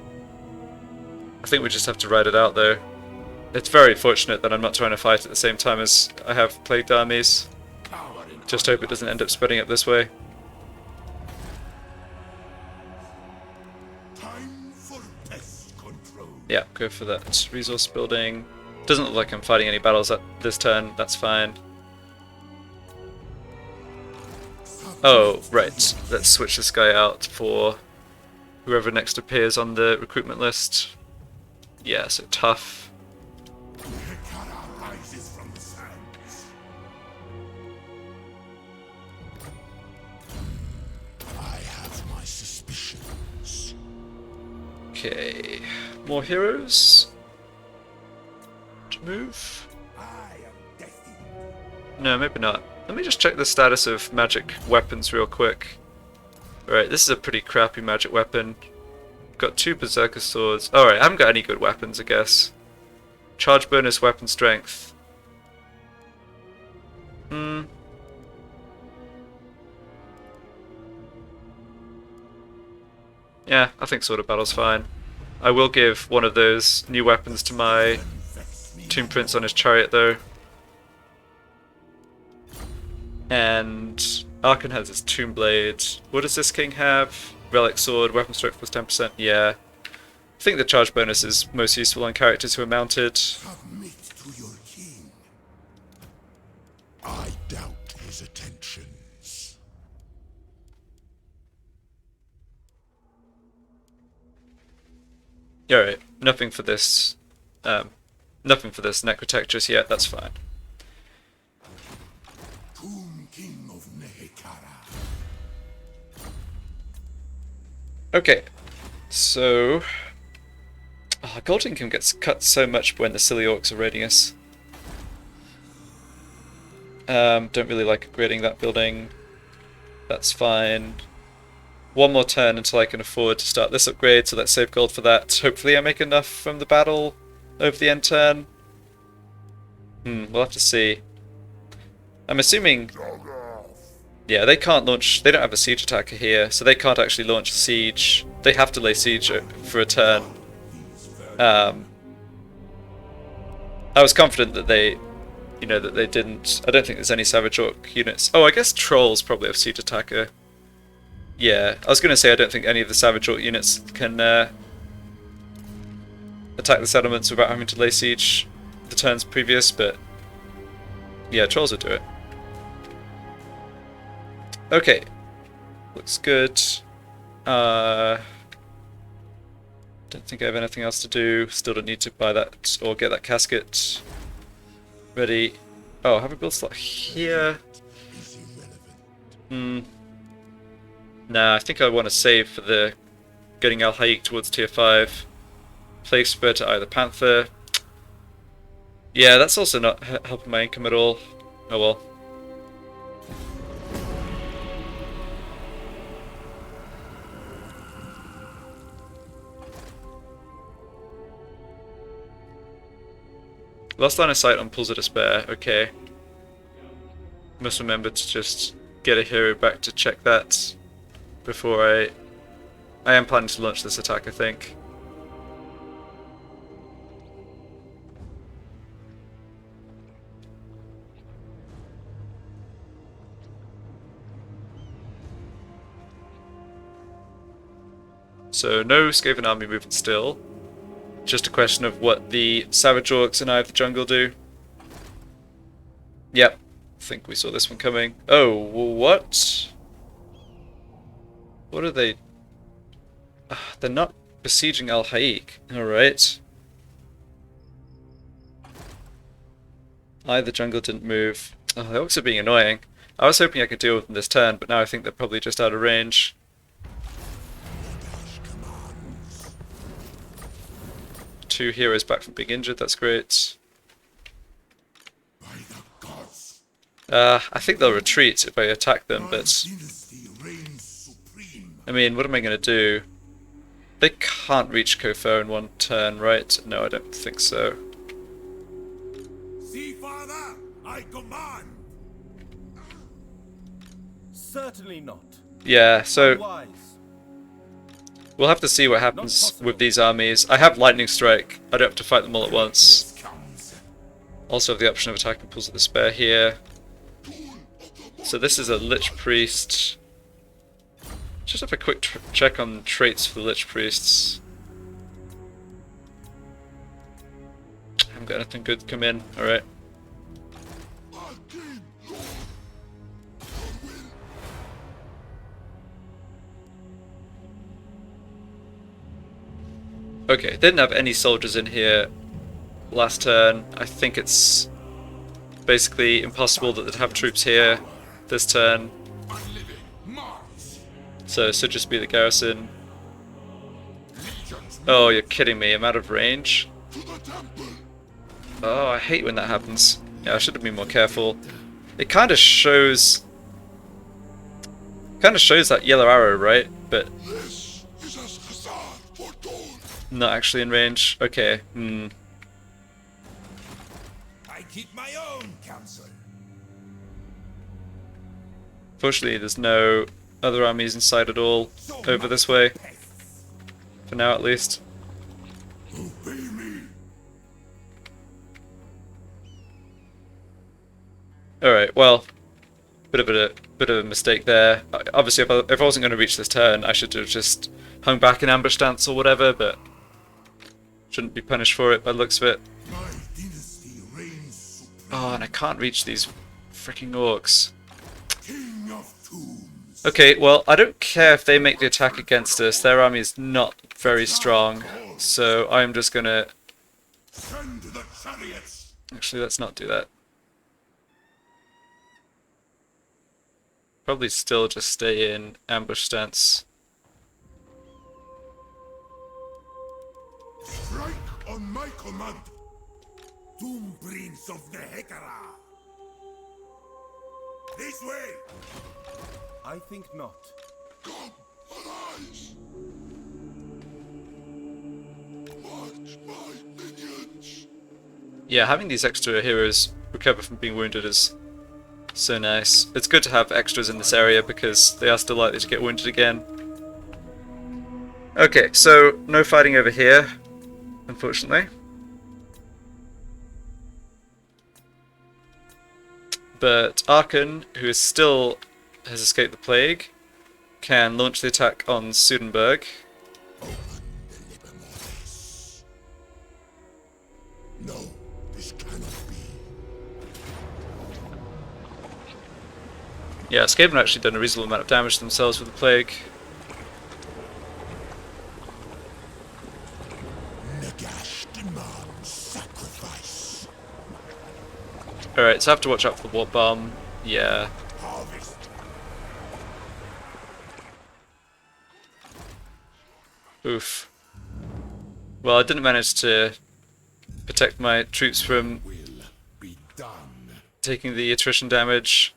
I think we just have to ride it out though. It's very fortunate that I'm not trying to fight at the same time as I have plagued armies. Power in Just hope it doesn't end up spreading up this way. time for pest control. Yeah, go for that resource building. Doesn't look like I'm fighting any battles at this turn, that's fine. Oh, right. Let's switch this guy out for whoever next appears on the recruitment list. Yeah, so tough. Nehekara rises from the sands. I have my suspicions. Okay, more heroes to move. I am destined. No, maybe not. Let me just check the status of magic weapons real quick. Alright, this is a pretty crappy magic weapon. Got 2 berserker swords. Alright, I haven't got any good weapons, I guess. Charge bonus, weapon strength. Yeah, I think Sword of Battle's fine. I will give one of those new weapons to my Tomb Prince on his chariot though. And Arkhan has his Tomb Blade. What does this king have? Relic Sword, weapon strength plus 10%. Yeah. I think the charge bonus is most useful on characters who are mounted. Submit to your king. I doubt his attentions. Alright, nothing for this. Nothing for this Necrotech just yet, that's fine. Tomb King of Nehekara. Okay, so Gold Income gets cut so much when the silly orcs are raiding us. Don't really like upgrading that building. That's fine. One more turn until I can afford to start this upgrade, so let's save gold for that. Hopefully I make enough from the battle over the end turn. We'll have to see. I'm assuming... Yeah, they can't launch... They don't have a siege attacker here, so they can't actually launch a siege. They have to lay siege for a turn. I was confident that they... You know, that they didn't... I don't think there's any Savage Orc units. Oh, I guess Trolls probably have siege attacker. Yeah, I was going to say I don't think any of the Savage Orc units can attack the settlements without having to lay siege the turns previous, but yeah, Trolls would do it. Okay, looks good. Don't think I have anything else to do. Still don't need to buy that or get that casket ready. Oh, I have a build slot here. Nah, I think I want to save for the getting Al Haik towards tier 5. Plague Spread to either Panther. Yeah, that's also not helping my income at all. Oh well. Lost line of sight on Pulls of Despair, okay. Must remember to just get a hero back to check that before I am planning to launch this attack, I think. So no Skaven army movement still. Just a question of what the Savage Orcs and Eye of the Jungle do. Yep, I think we saw this one coming. Oh, what? What are they? They're not besieging Al Haik. Alright. Eye of the Jungle didn't move. Oh, the orcs are being annoying. I was hoping I could deal with them this turn, but now I think they're probably just out of range. Two heroes back from being injured, that's great. I think they'll retreat if I attack them, but... I mean, what am I going to do? They can't reach Kofar in one turn, right? No, I don't think so. See, Father, I command. Certainly not. Yeah, so... Wise. We'll have to see what happens with these armies. I have Lightning Strike. I don't have to fight them all at once. Also have the option of attacking Pulls of Despair here. So this is a Lich Priest. Just have a quick check on traits for the Lich Priests. I haven't got anything good come in. Alright. Okay, didn't have any soldiers in here last turn. I think it's basically impossible that they'd have troops here this turn. So it should just be the garrison. Oh, you're kidding me, I'm out of range? Oh, I hate when that happens. Yeah, I should have been more careful. It kind of shows that yellow arrow, right? But not actually in range. Okay. I keep my own counsel. Fortunately, there's no other armies in sight at all over this way. For now, at least. Obey me. Alright, well, bit of a mistake there. Obviously, if I wasn't going to reach this turn, I should have just hung back in ambush stance or whatever, but shouldn't be punished for it by the looks of it. My dynasty reigns supreme. Oh, and I can't reach these freaking orcs. King of tombs. Okay, well, I don't care if they make the attack against us. Their army is not very strong, so I'm just gonna... Send the chariots. Actually, let's not do that. Probably still just stay in ambush stance. command. Tomb Prince of the Hekara. This way. I think not. Come, arise. March my minions. Yeah, having these extra heroes recover from being wounded is so nice. It's good to have extras in this area because they are still likely to get wounded again. Okay, so no fighting over here, unfortunately. But Arkhan, who is still has escaped the plague, can launch the attack on Sudenburg. Open the liber mortis. No, this cannot be. Yeah, Skaven have actually done a reasonable amount of damage to themselves with the plague. Nagash demands sacrifice. Alright, so I have to watch out for the warp bomb. Yeah. Harvest. Oof. Well, I didn't manage to protect my troops from Will be done. taking the attrition damage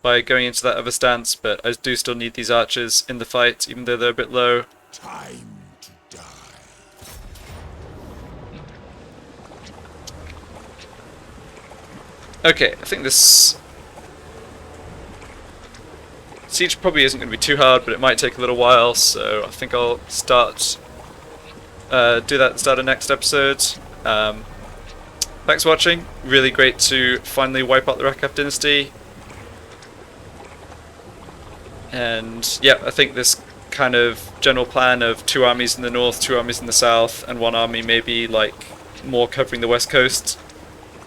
by going into that other stance, but I do still need these archers in the fight, even though they're a bit low. Time to die. Okay, I think this siege probably isn't going to be too hard, but it might take a little while, so I think I'll start do that at the start of next episode. Thanks for watching. Really great to finally wipe out the Rakaph dynasty. And yeah, I think this kind of general plan of 2 armies in the north, 2 armies in the south, and 1 army maybe like more covering the west coast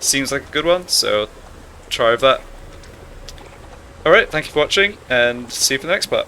seems like a good one, so try with that. Alright, thank you for watching, and see you for the next part.